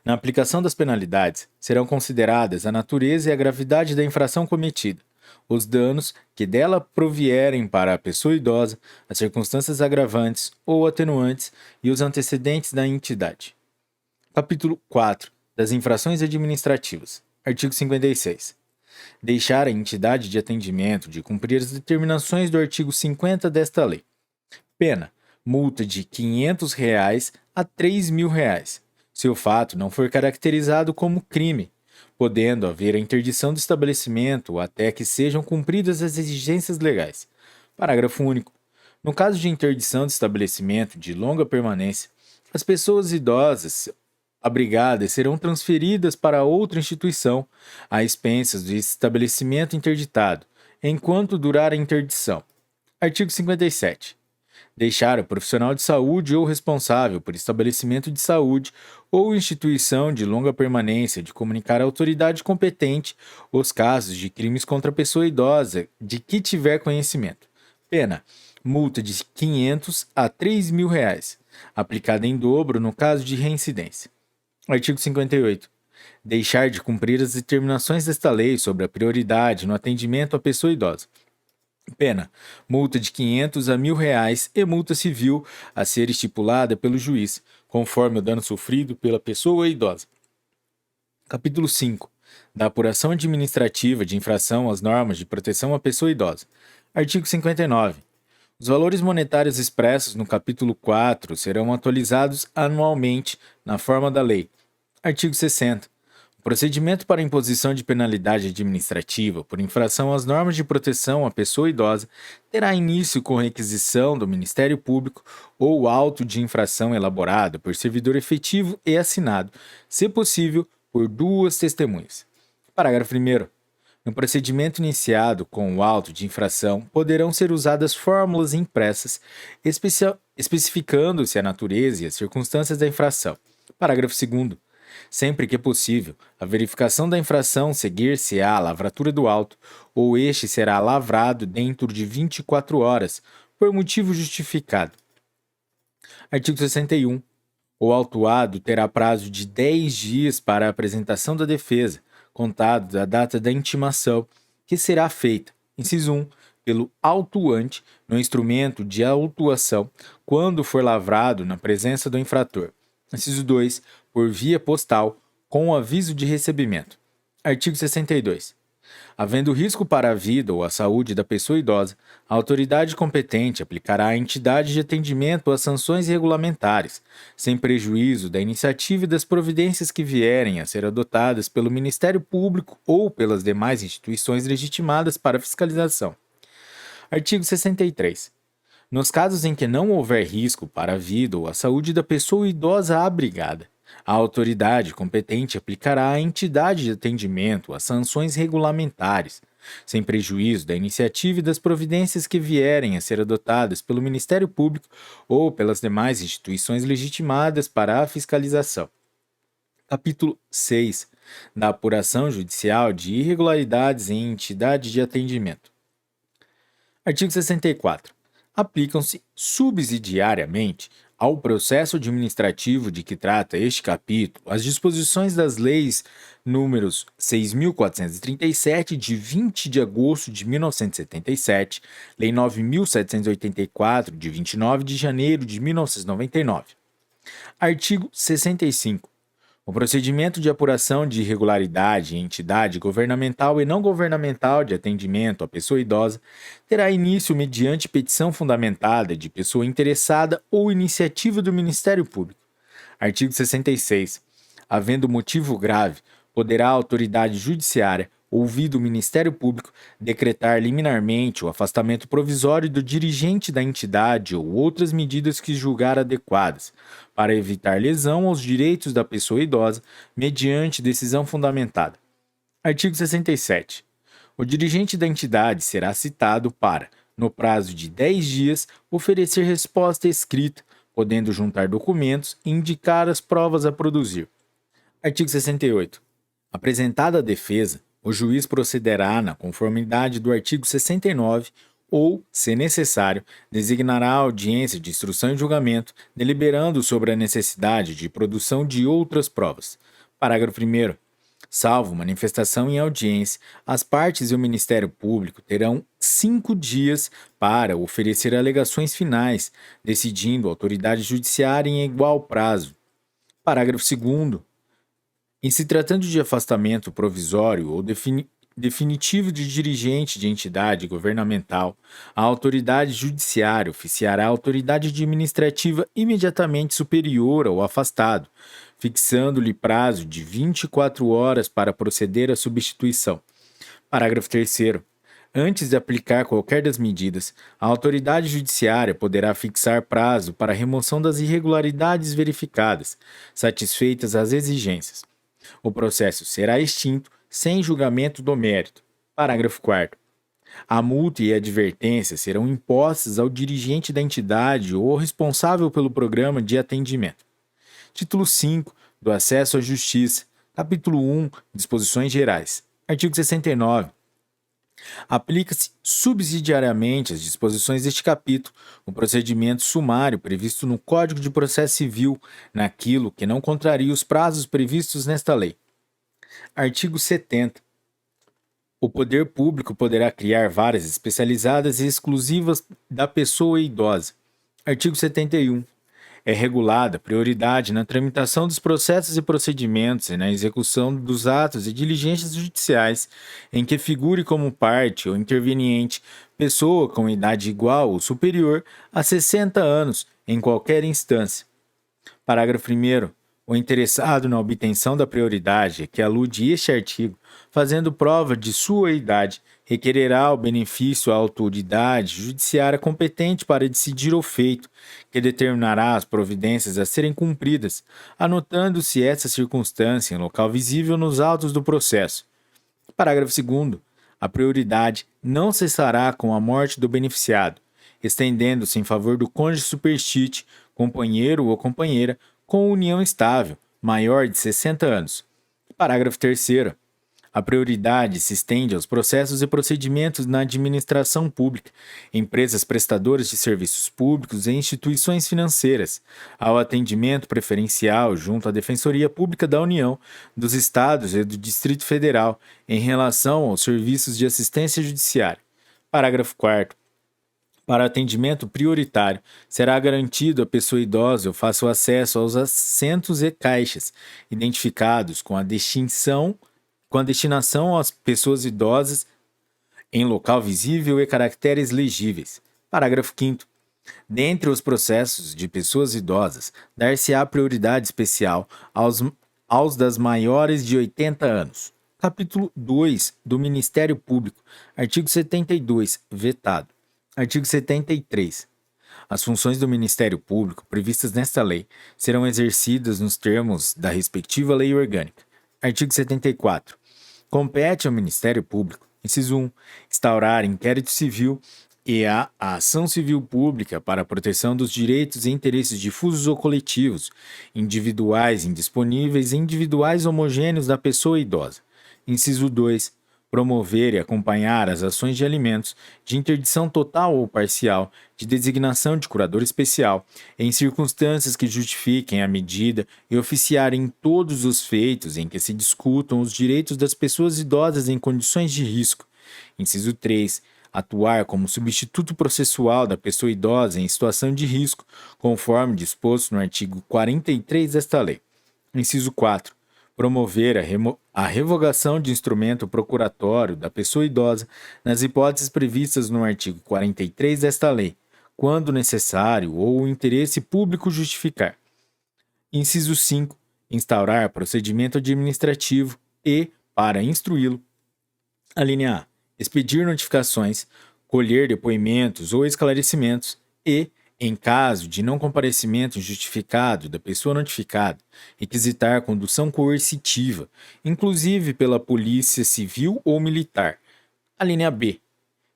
Na aplicação das penalidades, serão consideradas a natureza e a gravidade da infração cometida, os danos que dela provierem para a pessoa idosa, as circunstâncias agravantes ou atenuantes e os antecedentes da entidade. Capítulo 4. Das infrações administrativas. Artigo 56. Deixar a entidade de atendimento de cumprir as determinações do artigo 50 desta lei. Pena: multa de R$ 500 a R$ 3.000, se o fato não for caracterizado como crime, podendo haver a interdição do estabelecimento até que sejam cumpridas as exigências legais. Parágrafo único. No caso de interdição de estabelecimento de longa permanência, as pessoas idosas abrigadas serão transferidas para outra instituição, a expensas do estabelecimento interditado, enquanto durar a interdição. Artigo 57. Deixar o profissional de saúde ou responsável por estabelecimento de saúde ou instituição de longa permanência de comunicar à autoridade competente os casos de crimes contra a pessoa idosa de que tiver conhecimento. Pena: multa de R$ 500 a R$ 3.000, aplicada em dobro no caso de reincidência. Artigo 58. Deixar de cumprir as determinações desta lei sobre a prioridade no atendimento à pessoa idosa. Pena: multa de R$ 500 a R$ 1.000 e multa civil a ser estipulada pelo juiz, conforme o dano sofrido pela pessoa idosa. Capítulo 5. Da apuração administrativa de infração às normas de proteção à pessoa idosa. Artigo 59. Os valores monetários expressos no capítulo 4 serão atualizados anualmente na forma da lei. Artigo 60. O procedimento para imposição de penalidade administrativa por infração às normas de proteção à pessoa idosa terá início com requisição do Ministério Público ou auto de infração elaborado por servidor efetivo e assinado, se possível, por duas testemunhas. Parágrafo 1º. No procedimento iniciado com o auto de infração, poderão ser usadas fórmulas impressas especificando-se a natureza e as circunstâncias da infração. Parágrafo 2º. Sempre que possível, a verificação da infração seguir-se-á à lavratura do auto, ou este será lavrado dentro de 24 horas, por motivo justificado. Artigo 61. O autuado terá prazo de 10 dias para a apresentação da defesa, contado da data da intimação, que será feita, inciso 1, pelo autuante no instrumento de autuação, quando for lavrado na presença do infrator. Inciso 2, por via postal, com aviso de recebimento. Artigo 62. Havendo risco para a vida ou a saúde da pessoa idosa, a autoridade competente aplicará à entidade de atendimento as sanções regulamentares, sem prejuízo da iniciativa e das providências que vierem a ser adotadas pelo Ministério Público ou pelas demais instituições legitimadas para fiscalização. Artigo 63. Nos casos em que não houver risco para a vida ou a saúde da pessoa idosa abrigada, a autoridade competente aplicará à entidade de atendimento as sanções regulamentares, sem prejuízo da iniciativa e das providências que vierem a ser adotadas pelo Ministério Público ou pelas demais instituições legitimadas para a fiscalização. Capítulo 6. da apuração judicial de irregularidades em entidade de atendimento. Artigo 64. Aplicam-se subsidiariamente ao processo administrativo de que trata este capítulo as disposições das leis números 6.437, de 20 de agosto de 1977, Lei 9.784, de 29 de janeiro de 1999. Artigo 65. O procedimento de apuração de irregularidade em entidade governamental e não governamental de atendimento à pessoa idosa terá início mediante petição fundamentada de pessoa interessada ou iniciativa do Ministério Público. Artigo 66. Havendo motivo grave, poderá a autoridade judiciária, ouvido o Ministério Público, decretar liminarmente o afastamento provisório do dirigente da entidade ou outras medidas que julgar adequadas, para evitar lesão aos direitos da pessoa idosa, mediante decisão fundamentada. Artigo 67. O dirigente da entidade será citado para, no prazo de 10 dias, oferecer resposta escrita, podendo juntar documentos e indicar as provas a produzir. Artigo 68. Apresentada a defesa, o juiz procederá na conformidade do artigo 69 ou, se necessário, designará a audiência de instrução e julgamento, deliberando sobre a necessidade de produção de outras provas. Parágrafo 1º. Salvo manifestação em audiência, as partes e o Ministério Público terão 5 dias para oferecer alegações finais, decidindo a autoridade judiciária em igual prazo. Parágrafo 2º. Em se tratando de afastamento provisório ou definitivo de dirigente de entidade governamental, a autoridade judiciária oficiará a autoridade administrativa imediatamente superior ao afastado, fixando-lhe prazo de 24 horas para proceder à substituição. Parágrafo 3º. Antes de aplicar qualquer das medidas, a autoridade judiciária poderá fixar prazo para a remoção das irregularidades verificadas, satisfeitas as exigências. O processo será extinto sem julgamento do mérito. Parágrafo 4º. A multa e a advertência serão impostas ao dirigente da entidade ou responsável pelo programa de atendimento. Título 5 do Acesso à Justiça. Capítulo 1. Disposições Gerais. Artigo 69. Aplica-se subsidiariamente às disposições deste capítulo o procedimento sumário previsto no Código de Processo Civil, naquilo que não contraria os prazos previstos nesta lei. Artigo 70. O poder público poderá criar varas especializadas e exclusivas da pessoa idosa. Artigo 71. É regulada prioridade na tramitação dos processos e procedimentos e na execução dos atos e diligências judiciais em que figure como parte ou interveniente pessoa com idade igual ou superior a 60 anos em qualquer instância. Parágrafo 1º. O interessado na obtenção da prioridade a que alude este artigo, fazendo prova de sua idade, requererá o benefício à autoridade judiciária competente para decidir o feito, que determinará as providências a serem cumpridas, anotando-se essa circunstância em local visível nos autos do processo. Parágrafo 2º. A prioridade não cessará com a morte do beneficiado, estendendo-se em favor do cônjuge superstite, companheiro ou companheira, com união estável, maior de 60 anos. Parágrafo 3º. A prioridade se estende aos processos e procedimentos na administração pública, empresas prestadoras de serviços públicos e instituições financeiras, ao atendimento preferencial junto à Defensoria Pública da União, dos Estados e do Distrito Federal, em relação aos serviços de assistência judiciária. Parágrafo 4º. Para atendimento prioritário, será garantido à pessoa idosa o fácil acesso aos assentos e caixas, identificados com a destinação às pessoas idosas em local visível e caracteres legíveis. Parágrafo 5º. Dentre os processos de pessoas idosas, dar-se-á prioridade especial aos das maiores de 80 anos. Capítulo 2 do Ministério Público. Artigo 72. Vetado. Artigo 73. As funções do Ministério Público previstas nesta lei serão exercidas nos termos da respectiva lei orgânica. Artigo 74. Compete ao Ministério Público, inciso 1, instaurar inquérito civil e a ação civil pública para a proteção dos direitos e interesses difusos ou coletivos, individuais indisponíveis e individuais homogêneos da pessoa idosa. Inciso 2. Promover e acompanhar as ações de alimentos, de interdição total ou parcial, de designação de curador especial, em circunstâncias que justifiquem a medida e oficiar em todos os feitos em que se discutam os direitos das pessoas idosas em condições de risco. Inciso 3. Atuar como substituto processual da pessoa idosa em situação de risco, conforme disposto no artigo 43 desta lei. Inciso 4. Promover a revogação de instrumento procuratório da pessoa idosa nas hipóteses previstas no artigo 43 desta lei, quando necessário ou o interesse público justificar. Inciso 5. Instaurar procedimento administrativo e, para instruí-lo, a linha A. Expedir notificações, colher depoimentos ou esclarecimentos e, em caso de não comparecimento injustificado da pessoa notificada, requisitar condução coercitiva, inclusive pela polícia civil ou militar. A linha B.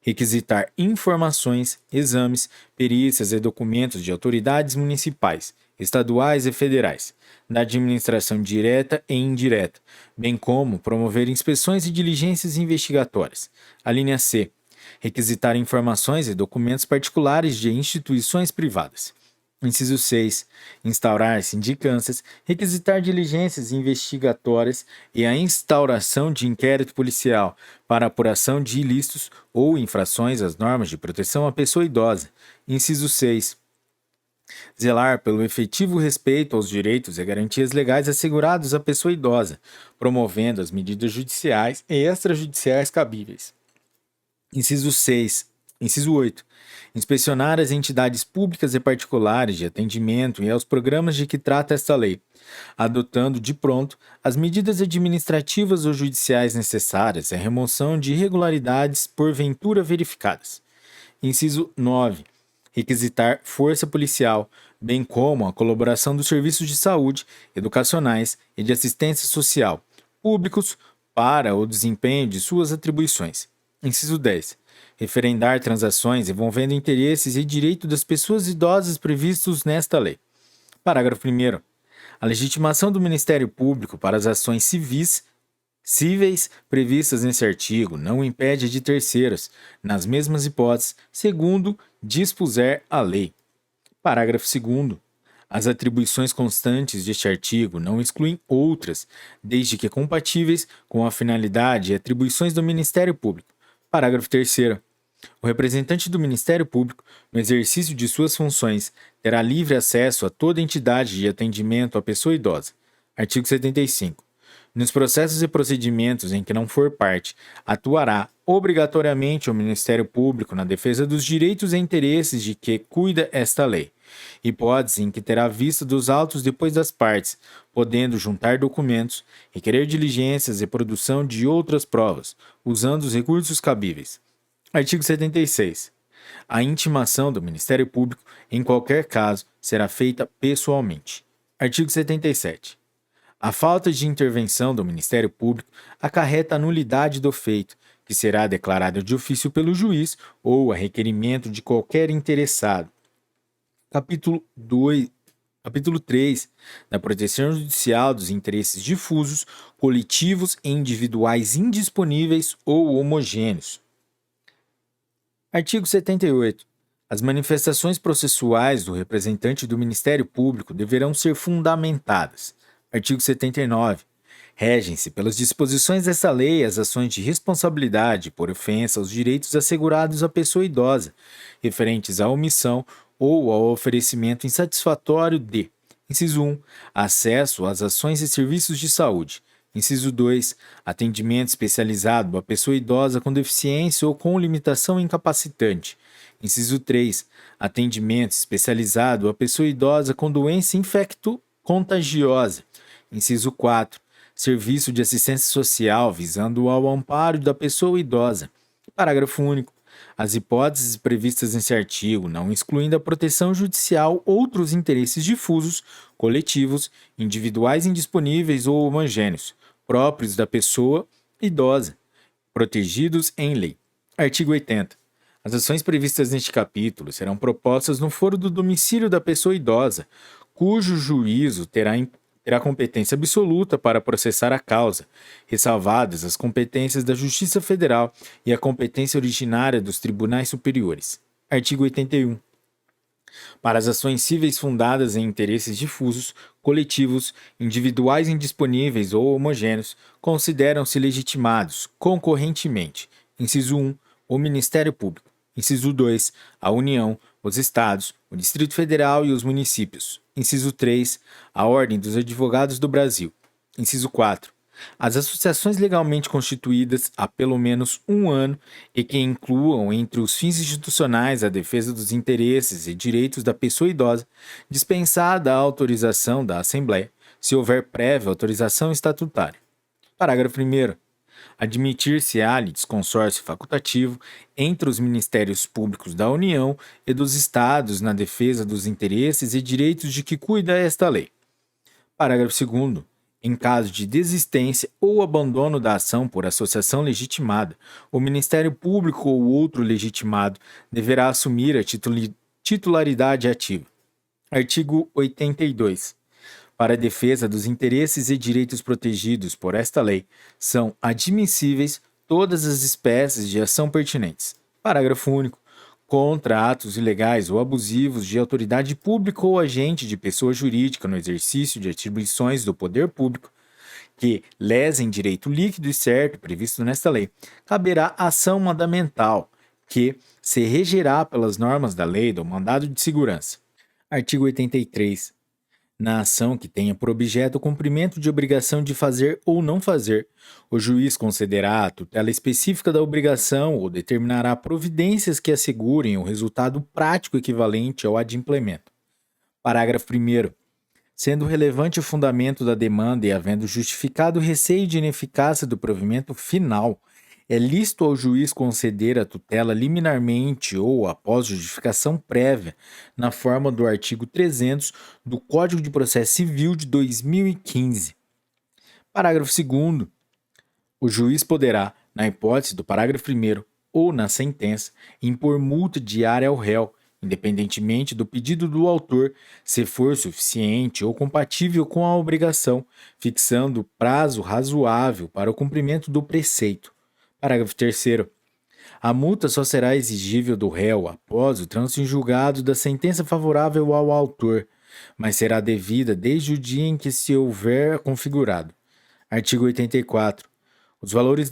Requisitar informações, exames, perícias e documentos de autoridades municipais, estaduais e federais, da administração direta e indireta, bem como promover inspeções e diligências investigatórias. A linha C. Requisitar informações e documentos particulares de instituições privadas. Inciso 6. Instaurar sindicâncias, requisitar diligências investigatórias e a instauração de inquérito policial para apuração de ilícitos ou infrações às normas de proteção à pessoa idosa. Inciso 6. Zelar pelo efetivo respeito aos direitos e garantias legais assegurados à pessoa idosa, promovendo as medidas judiciais e extrajudiciais cabíveis. Inciso 6. Inciso 8. Inspecionar as entidades públicas e particulares de atendimento e aos programas de que trata esta lei, adotando de pronto as medidas administrativas ou judiciais necessárias à remoção de irregularidades porventura verificadas. Inciso 9. Requisitar força policial, bem como a colaboração dos serviços de saúde, educacionais e de assistência social, públicos, para o desempenho de suas atribuições. Inciso 10. Referendar transações envolvendo interesses e direito das pessoas idosas previstos nesta lei. Parágrafo 1º. A legitimação do Ministério Público para as ações cíveis previstas nesse artigo não impede de terceiros, nas mesmas hipóteses, segundo dispuser a lei. Parágrafo 2º. As atribuições constantes deste artigo não excluem outras, desde que compatíveis com a finalidade e atribuições do Ministério Público. Parágrafo 3º. O representante do Ministério Público, no exercício de suas funções, terá livre acesso a toda entidade de atendimento à pessoa idosa. Artigo 75. Nos processos e procedimentos em que não for parte, atuará obrigatoriamente o Ministério Público na defesa dos direitos e interesses de que cuida esta lei, hipótese em que terá vista dos autos depois das partes, podendo juntar documentos, requerer diligências e produção de outras provas, usando os recursos cabíveis. Artigo 76. A intimação do Ministério Público, em qualquer caso, será feita pessoalmente. Artigo 77. A falta de intervenção do Ministério Público acarreta a nulidade do feito, que será declarada de ofício pelo juiz ou a requerimento de qualquer interessado. Capítulo 3 da proteção judicial dos interesses difusos, coletivos e individuais indisponíveis ou homogêneos. Artigo 78. As manifestações processuais do representante do Ministério Público deverão ser fundamentadas. Artigo 79. Regem-se pelas disposições desta lei as ações de responsabilidade por ofensa aos direitos assegurados à pessoa idosa, referentes à omissão ou ao oferecimento insatisfatório de: inciso 1. Acesso às ações e serviços de saúde. Inciso 2. Atendimento especializado à pessoa idosa com deficiência ou com limitação incapacitante. Inciso 3. Atendimento especializado à pessoa idosa com doença infecto-contagiosa. Inciso 4. Serviço de assistência social visando ao amparo da pessoa idosa. Parágrafo único. As hipóteses previstas nesse artigo, não excluindo a proteção judicial, outros interesses difusos, coletivos, individuais indisponíveis ou homogêneos, próprios da pessoa idosa, protegidos em lei. Artigo 80. As ações previstas neste capítulo serão propostas no foro do domicílio da pessoa idosa, cujo juízo terá competência absoluta para processar a causa, ressalvadas as competências da Justiça Federal e a competência originária dos tribunais superiores. Artigo 81. Para as ações cíveis fundadas em interesses difusos, coletivos, individuais indisponíveis ou homogêneos, consideram-se legitimados, concorrentemente: inciso 1, o Ministério Público; inciso 2, a União, os Estados, o Distrito Federal e os municípios; inciso 3, a Ordem dos Advogados do Brasil; inciso 4, as associações legalmente constituídas há pelo menos um ano e que incluam entre os fins institucionais a defesa dos interesses e direitos da pessoa idosa, dispensada a autorização da Assembleia, se houver prévia autorização estatutária. Parágrafo 1º. Admitir-se-á litisconsórcio facultativo entre os Ministérios Públicos da União e dos Estados na defesa dos interesses e direitos de que cuida esta lei. Parágrafo 2º. Em caso de desistência ou abandono da ação por associação legitimada, o Ministério Público ou outro legitimado deverá assumir a titularidade ativa. Artigo 82. Para a defesa dos interesses e direitos protegidos por esta lei, são admissíveis todas as espécies de ação pertinentes. Parágrafo único. Contra atos ilegais ou abusivos de autoridade pública ou agente de pessoa jurídica no exercício de atribuições do poder público que lesem direito líquido e certo previsto nesta lei, caberá ação mandamental, que se regerá pelas normas da lei do mandado de segurança. Artigo 83. Na ação que tenha por objeto o cumprimento de obrigação de fazer ou não fazer, o juiz concederá a tutela específica da obrigação ou determinará providências que assegurem o resultado prático equivalente ao adimplemento. Parágrafo 1º. Sendo relevante o fundamento da demanda e havendo justificado o receio de ineficácia do provimento final, é lícito ao juiz conceder a tutela liminarmente ou após justificação prévia, na forma do artigo 300 do Código de Processo Civil de 2015. Parágrafo 2º. O juiz poderá, na hipótese do parágrafo 1º ou na sentença, impor multa diária ao réu, independentemente do pedido do autor, se for suficiente ou compatível com a obrigação, fixando prazo razoável para o cumprimento do preceito. Parágrafo 3º. A multa só será exigível do réu após o trânsito em julgado da sentença favorável ao autor, mas será devida desde o dia em que se houver configurado. Artigo 84. Os valores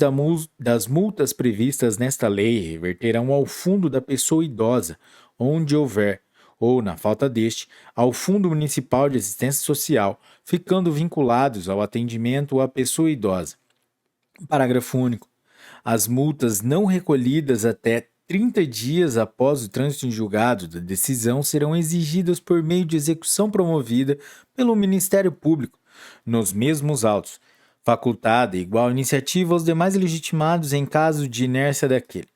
das multas previstas nesta lei reverterão ao fundo da pessoa idosa, onde houver, ou, na falta deste, ao Fundo Municipal de Assistência Social, ficando vinculados ao atendimento à pessoa idosa. Parágrafo único. As multas não recolhidas até 30 dias após o trânsito em julgado da decisão serão exigidas por meio de execução promovida pelo Ministério Público, nos mesmos autos, facultada igual iniciativa aos demais legitimados em caso de inércia daquele.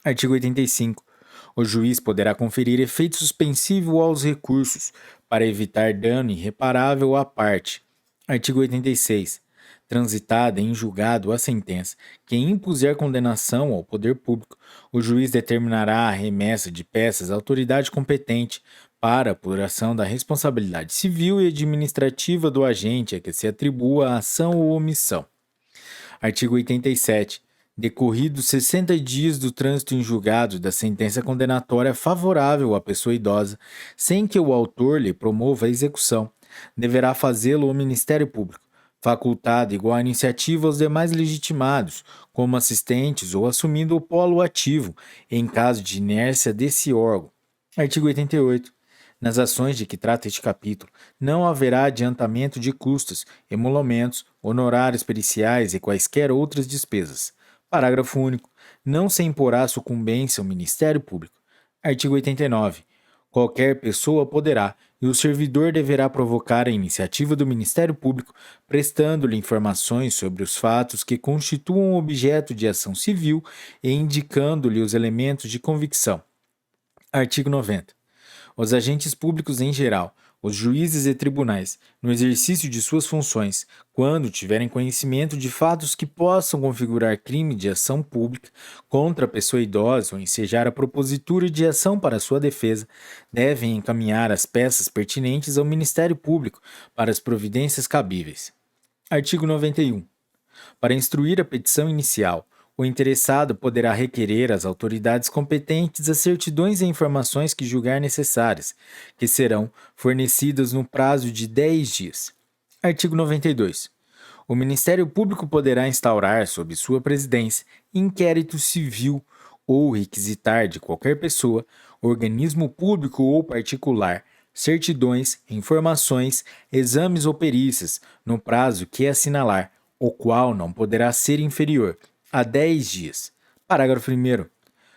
Artigo 85. O juiz poderá conferir efeito suspensivo aos recursos, para evitar dano irreparável à parte. Artigo 86. Transitada em julgado a sentença que impuser condenação ao poder público, o juiz determinará a remessa de peças à autoridade competente para apuração da responsabilidade civil e administrativa do agente a que se atribua a ação ou omissão. Artigo 87. Decorridos 60 dias do trânsito em julgado da sentença condenatória favorável à pessoa idosa, sem que o autor lhe promova a execução, deverá fazê-lo o Ministério Público, facultado igual a iniciativa aos demais legitimados, como assistentes ou assumindo o polo ativo, em caso de inércia desse órgão. Artigo 88. Nas ações de que trata este capítulo, não haverá adiantamento de custos, emolumentos, honorários periciais e quaisquer outras despesas. Parágrafo único. Não se imporá sucumbência ao Ministério Público. Artigo 89. Qualquer pessoa poderá, e o servidor deverá provocar a iniciativa do Ministério Público, prestando-lhe informações sobre os fatos que constituam objeto de ação civil e indicando-lhe os elementos de convicção. Artigo 90. Os agentes públicos em geral, os juízes e tribunais, no exercício de suas funções, quando tiverem conhecimento de fatos que possam configurar crime de ação pública contra a pessoa idosa ou ensejar a propositura de ação para sua defesa, devem encaminhar as peças pertinentes ao Ministério Público para as providências cabíveis. Artigo 91. Para instruir a petição inicial, o interessado poderá requerer às autoridades competentes as certidões e informações que julgar necessárias, que serão fornecidas no prazo de 10 dias. Artigo 92. O Ministério Público poderá instaurar, sob sua presidência, inquérito civil ou requisitar de qualquer pessoa, organismo público ou particular, certidões, informações, exames ou perícias, no prazo que assinalar, o qual não poderá ser inferior a 10 dias. Parágrafo 1º.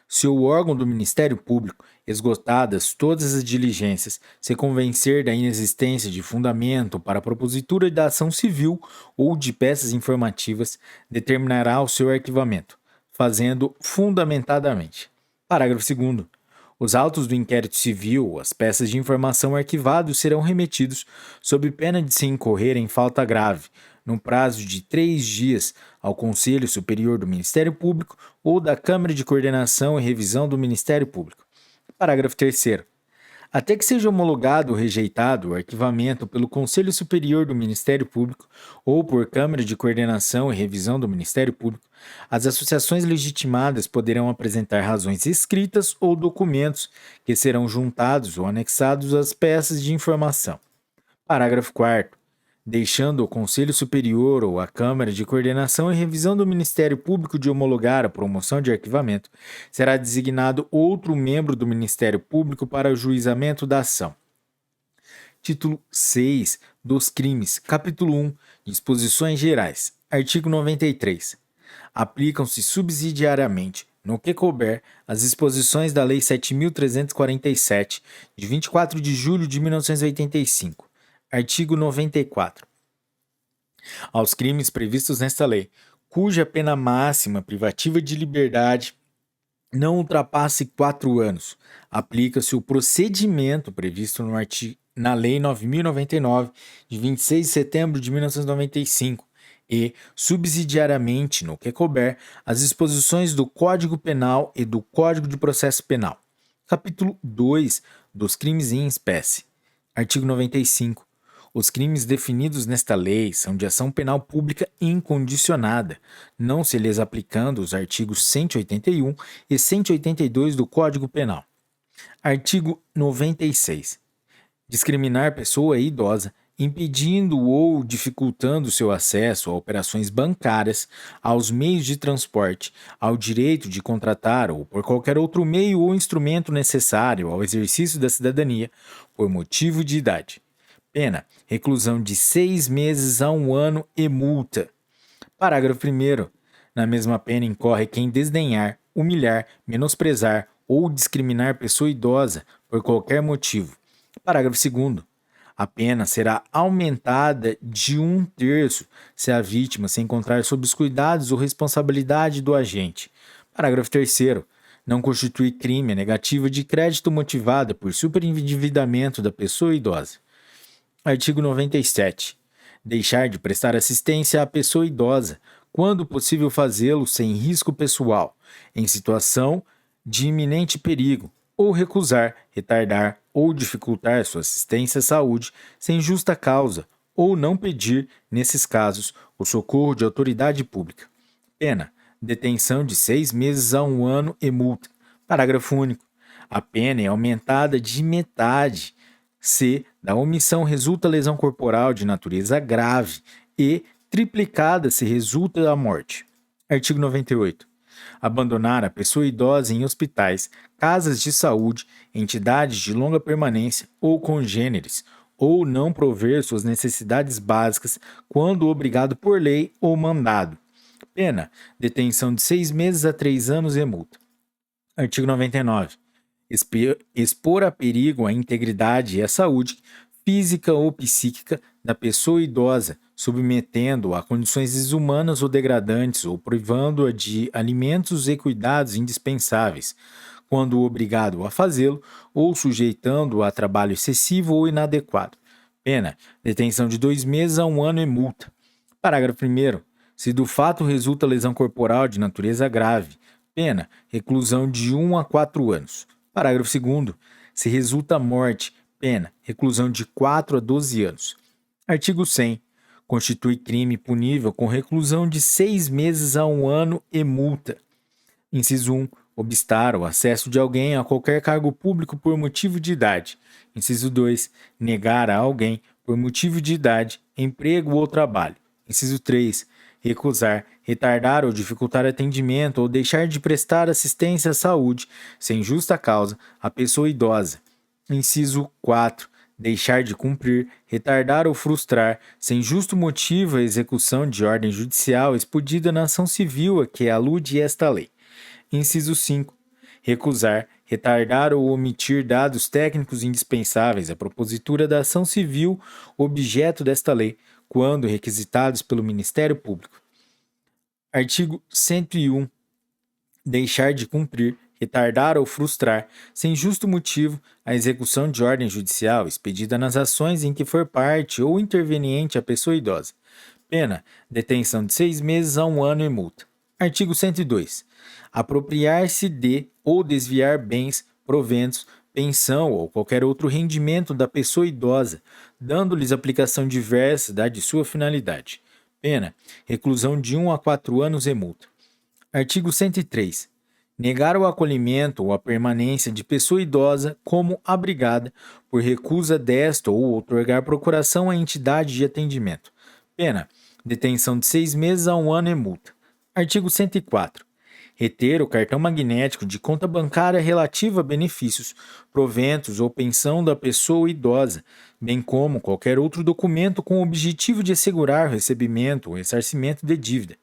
Se o órgão do Ministério Público, esgotadas todas as diligências, se convencer da inexistência de fundamento para a propositura da ação civil ou de peças informativas, determinará o seu arquivamento, fazendo fundamentadamente. Parágrafo 2º. Os autos do inquérito civil ou as peças de informação arquivados serão remetidos, sob pena de se incorrer em falta grave, no prazo de 3 dias, ao Conselho Superior do Ministério Público ou da Câmara de Coordenação e Revisão do Ministério Público. Parágrafo 3º. Até que seja homologado ou rejeitado o arquivamento pelo Conselho Superior do Ministério Público ou por Câmara de Coordenação e Revisão do Ministério Público, as associações legitimadas poderão apresentar razões escritas ou documentos que serão juntados ou anexados às peças de informação. Parágrafo 4º. Deixando o Conselho Superior ou a Câmara de Coordenação e Revisão do Ministério Público de homologar a promoção de arquivamento, será designado outro membro do Ministério Público para o juizamento da ação. Título 6 dos Crimes, Capítulo 1, Disposições Gerais, Artigo 93. Aplicam-se subsidiariamente, no que couber, as disposições da Lei 7.347, de 24 de julho de 1985. Artigo 94. Aos crimes previstos nesta lei, cuja pena máxima privativa de liberdade não ultrapasse 4 anos, aplica-se o procedimento previsto na Lei 9.099, de 26 de setembro de 1995, e, subsidiariamente, no que couber, as disposições do Código Penal e do Código de Processo Penal. Capítulo 2 dos Crimes em Espécie. Artigo 95. Os crimes definidos nesta lei são de ação penal pública incondicionada, não se lhes aplicando os artigos 181 e 182 do Código Penal. Artigo 96. Discriminar pessoa idosa, impedindo ou dificultando seu acesso a operações bancárias, aos meios de transporte, ao direito de contratar ou por qualquer outro meio ou instrumento necessário ao exercício da cidadania, por motivo de idade. Pena: reclusão de 6 meses a 1 ano e multa. Parágrafo 1º. Na mesma pena incorre quem desdenhar, humilhar, menosprezar ou discriminar pessoa idosa por qualquer motivo. Parágrafo 2º. A pena será aumentada de 1/3 se a vítima se encontrar sob os cuidados ou responsabilidade do agente. Parágrafo 3º. Não constitui crime a negativa de crédito motivada por superendividamento da pessoa idosa. Artigo 97. Deixar de prestar assistência à pessoa idosa, quando possível fazê-lo sem risco pessoal, em situação de iminente perigo, ou recusar, retardar ou dificultar sua assistência à saúde sem justa causa, ou não pedir, nesses casos, o socorro de autoridade pública. Pena: detenção de 6 meses a 1 ano e multa. Parágrafo único. A pena é aumentada de metade se da omissão resulta lesão corporal de natureza grave e triplicada se resulta a morte. Artigo 98. Abandonar a pessoa idosa em hospitais, casas de saúde, entidades de longa permanência ou congêneres, ou não prover suas necessidades básicas quando obrigado por lei ou mandado. Pena: detenção de 6 meses a 3 anos e multa. Artigo 99. Expor a perigo a integridade e a saúde física ou psíquica da pessoa idosa, submetendo-a a condições desumanas ou degradantes ou privando-a de alimentos e cuidados indispensáveis, quando obrigado a fazê-lo ou sujeitando-o a trabalho excessivo ou inadequado. Pena, detenção de 2 meses a 1 ano e multa. Parágrafo 1º. Se do fato resulta lesão corporal de natureza grave, pena, reclusão de 1 a 4 anos. Parágrafo 2º. Se resulta morte, pena, reclusão de 4 a 12 anos. Artigo 100. Constitui crime punível com reclusão de 6 meses a 1 ano e multa. Inciso 1. Obstar o acesso de alguém a qualquer cargo público por motivo de idade. Inciso 2. Negar a alguém, por motivo de idade, emprego ou trabalho. Inciso 3. Recusar, retardar ou dificultar atendimento ou deixar de prestar assistência à saúde, sem justa causa, à pessoa idosa. Inciso 4. Deixar de cumprir, retardar ou frustrar, sem justo motivo, a execução de ordem judicial expedida na ação civil a que alude esta lei. Inciso 5. Recusar, retardar ou omitir dados técnicos indispensáveis à propositura da ação civil objeto desta lei, quando requisitados pelo Ministério Público. Artigo 101. Deixar de cumprir, retardar ou frustrar, sem justo motivo, a execução de ordem judicial expedida nas ações em que for parte ou interveniente a pessoa idosa. Pena, detenção de 6 meses a 1 ano e multa. Artigo 102. Apropriar-se de ou desviar bens, proventos, pensão ou qualquer outro rendimento da pessoa idosa, dando-lhes aplicação diversa da de sua finalidade. Pena, reclusão de 1 a 4 anos e multa. Artigo 103. Negar o acolhimento ou a permanência de pessoa idosa como abrigada por recusa desta ou outorgar procuração à entidade de atendimento. Pena, detenção de 6 meses a 1 ano e multa. Artigo 104. Reter o cartão magnético de conta bancária relativa a benefícios, proventos ou pensão da pessoa idosa, bem como qualquer outro documento com o objetivo de assegurar o recebimento ou ressarcimento de dívida.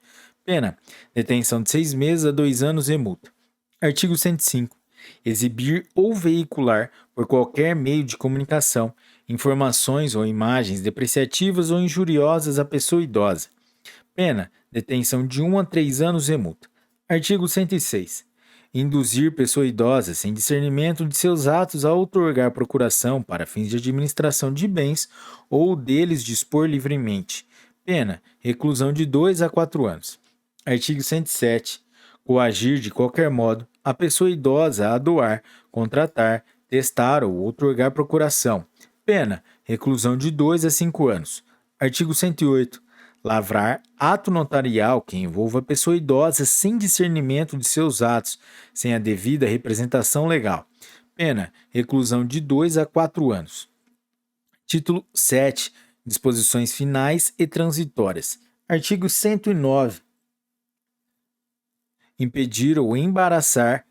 Pena, detenção de 6 meses a 2 anos e multa. Artigo 105. Exibir ou veicular, por qualquer meio de comunicação, informações ou imagens depreciativas ou injuriosas à pessoa idosa. Pena, detenção de 1 a 3 anos e multa. Artigo 106. Induzir pessoa idosa sem discernimento de seus atos a outorgar procuração para fins de administração de bens ou deles dispor livremente. Pena, reclusão de 2 a 4 anos. Artigo 107. Coagir de qualquer modo a pessoa idosa a doar, contratar, testar ou outorgar procuração. Pena, reclusão de 2 a 5 anos. Artigo 108. Lavrar ato notarial que envolva a pessoa idosa sem discernimento de seus atos, sem a devida representação legal. Pena, reclusão de 2 a 4 anos. Título 7. Disposições finais e transitórias. Artigo 109. Impedir ou embaraçar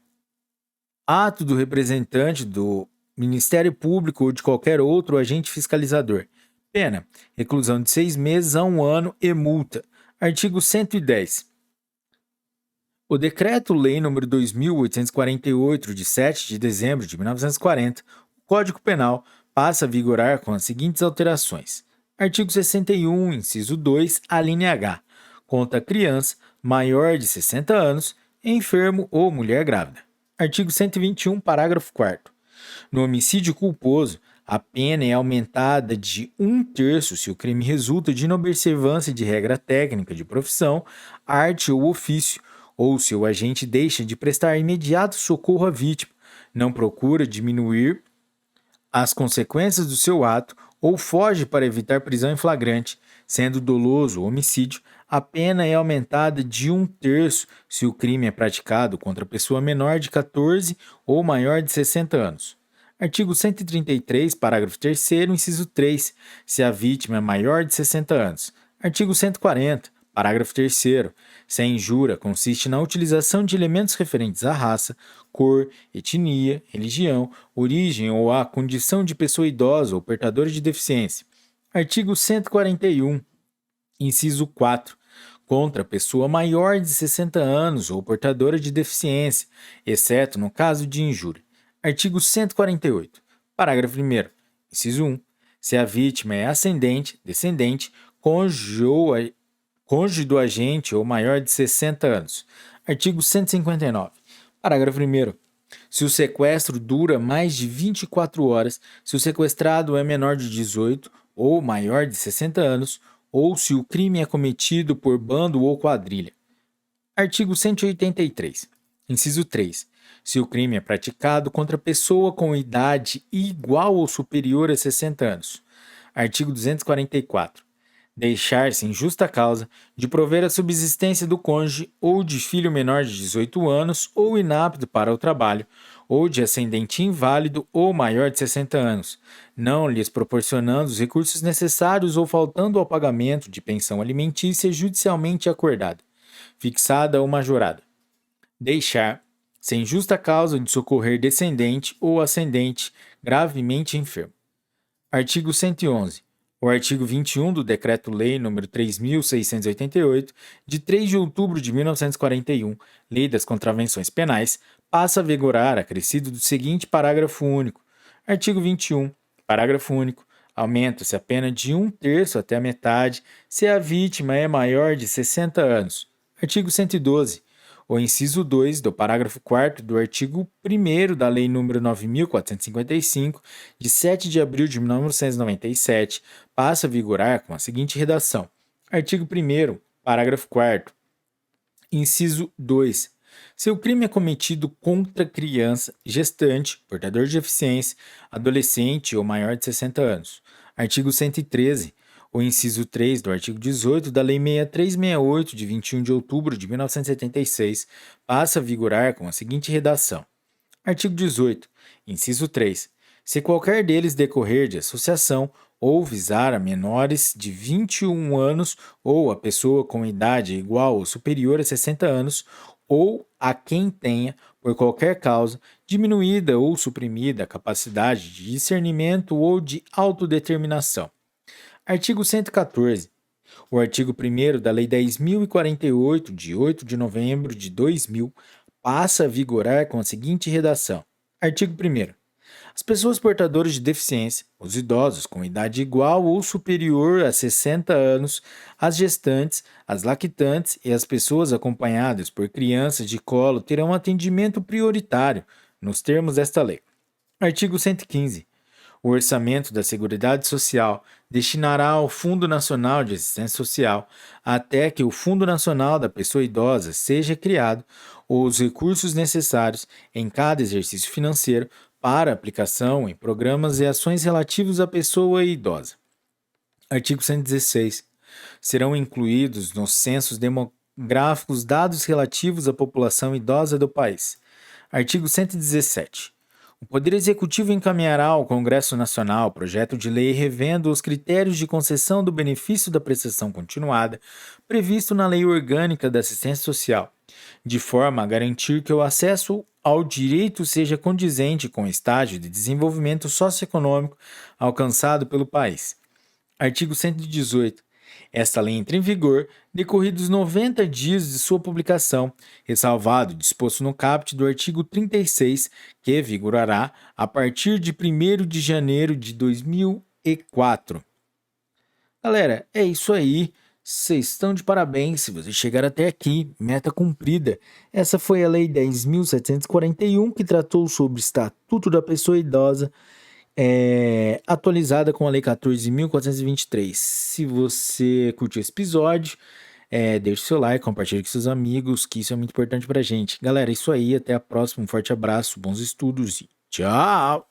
ato do representante do Ministério Público ou de qualquer outro agente fiscalizador. Pena, reclusão de 6 meses a 1 ano e multa. Artigo 110. O Decreto-Lei nº 2.848, de 7 de dezembro de 1940, o Código Penal, passa a vigorar com as seguintes alterações. Artigo 61, inciso 2, alínea H. Contra criança maior de 60 anos, enfermo ou mulher grávida. Artigo 121, parágrafo 4º. No homicídio culposo, a pena é aumentada de 1/3 se o crime resulta de inobservância de regra técnica de profissão, arte ou ofício, ou se o agente deixa de prestar imediato socorro à vítima, não procura diminuir as consequências do seu ato ou foge para evitar prisão em flagrante. Sendo doloso o homicídio, a pena é aumentada de 1/3 se o crime é praticado contra pessoa menor de 14 ou maior de 60 anos. Artigo 133, parágrafo 3º, inciso 3, se a vítima é maior de 60 anos. Artigo 140, parágrafo 3º, se a injúria consiste na utilização de elementos referentes à raça, cor, etnia, religião, origem ou à condição de pessoa idosa ou portadora de deficiência. Artigo 141, inciso 4, contra pessoa maior de 60 anos ou portadora de deficiência, exceto no caso de injúria. Artigo 148, parágrafo 1º, inciso 1, se a vítima é ascendente, descendente, cônjuge do agente ou maior de 60 anos. Artigo 159, parágrafo 1º, Se o sequestro dura mais de 24 horas, se o sequestrado é menor de 18 ou maior de 60 anos, ou se o crime é cometido por bando ou quadrilha. Artigo 183. Inciso 3. Se o crime é praticado contra pessoa com idade igual ou superior a 60 anos. Artigo 244. Deixar sem justa causa de prover a subsistência do cônjuge ou de filho menor de 18 anos ou inapto para o trabalho, ou de ascendente inválido ou maior de 60 anos, não lhes proporcionando os recursos necessários ou faltando ao pagamento de pensão alimentícia judicialmente acordada, fixada ou majorada. Deixar, sem justa causa de socorrer descendente ou ascendente gravemente enfermo. Artigo 111. O artigo 21 do Decreto-Lei nº 3.688, de 3 de outubro de 1941, Lei das Contravenções Penais, passa a vigorar acrescido do seguinte parágrafo único. Artigo 21. Parágrafo único. Aumenta-se a pena de 1/3 até a metade se a vítima é maior de 60 anos. Artigo 112. O inciso 2 do parágrafo 4º do artigo 1º da Lei nº 9.455, de 7 de abril de 1997, passa a vigorar com a seguinte redação. Artigo 1º, parágrafo 4º. Inciso 2. Se o crime é cometido contra criança, gestante, portador de deficiência, adolescente ou maior de 60 anos. Artigo 113. O inciso 3 do artigo 18 da Lei 6368, de 21 de outubro de 1976, passa a vigorar com a seguinte redação. Artigo 18. Inciso 3. Se qualquer deles decorrer de associação ou visar a menores de 21 anos ou a pessoa com idade igual ou superior a 60 anos, ou a quem tenha, por qualquer causa, diminuída ou suprimida a capacidade de discernimento ou de autodeterminação. Artigo 114. O artigo 1º da Lei 10.048, de 8 de novembro de 2000, passa a vigorar com a seguinte redação. Artigo 1º. As pessoas portadoras de deficiência, os idosos com idade igual ou superior a 60 anos, as gestantes, as lactantes e as pessoas acompanhadas por crianças de colo terão atendimento prioritário, nos termos desta lei. Artigo 115. O orçamento da Seguridade Social destinará ao Fundo Nacional de Assistência Social, até que o Fundo Nacional da Pessoa Idosa seja criado, os recursos necessários em cada exercício financeiro para aplicação em programas e ações relativos à pessoa idosa. Artigo 116. Serão incluídos nos censos demográficos dados relativos à população idosa do país. Artigo 117. O Poder Executivo encaminhará ao Congresso Nacional projeto de lei revendo os critérios de concessão do benefício da prestação continuada previsto na Lei Orgânica da Assistência Social, de forma a garantir que o acesso ao direito seja condizente com o estágio de desenvolvimento socioeconômico alcançado pelo país. Artigo 118. Esta lei entra em vigor decorridos 90 dias de sua publicação, ressalvado o disposto no caput do artigo 36, que vigorará a partir de 1º de janeiro de 2004. Galera, é isso aí. Vocês estão de parabéns se vocês chegaram até aqui. Meta cumprida. Essa foi a Lei 10.741, que tratou sobre o Estatuto da Pessoa Idosa, atualizada com a Lei 14.423. Se você curtiu esse episódio, deixe seu like, compartilhe com seus amigos, que isso é muito importante pra gente. Galera, é isso aí, até a próxima, um forte abraço, bons estudos e tchau!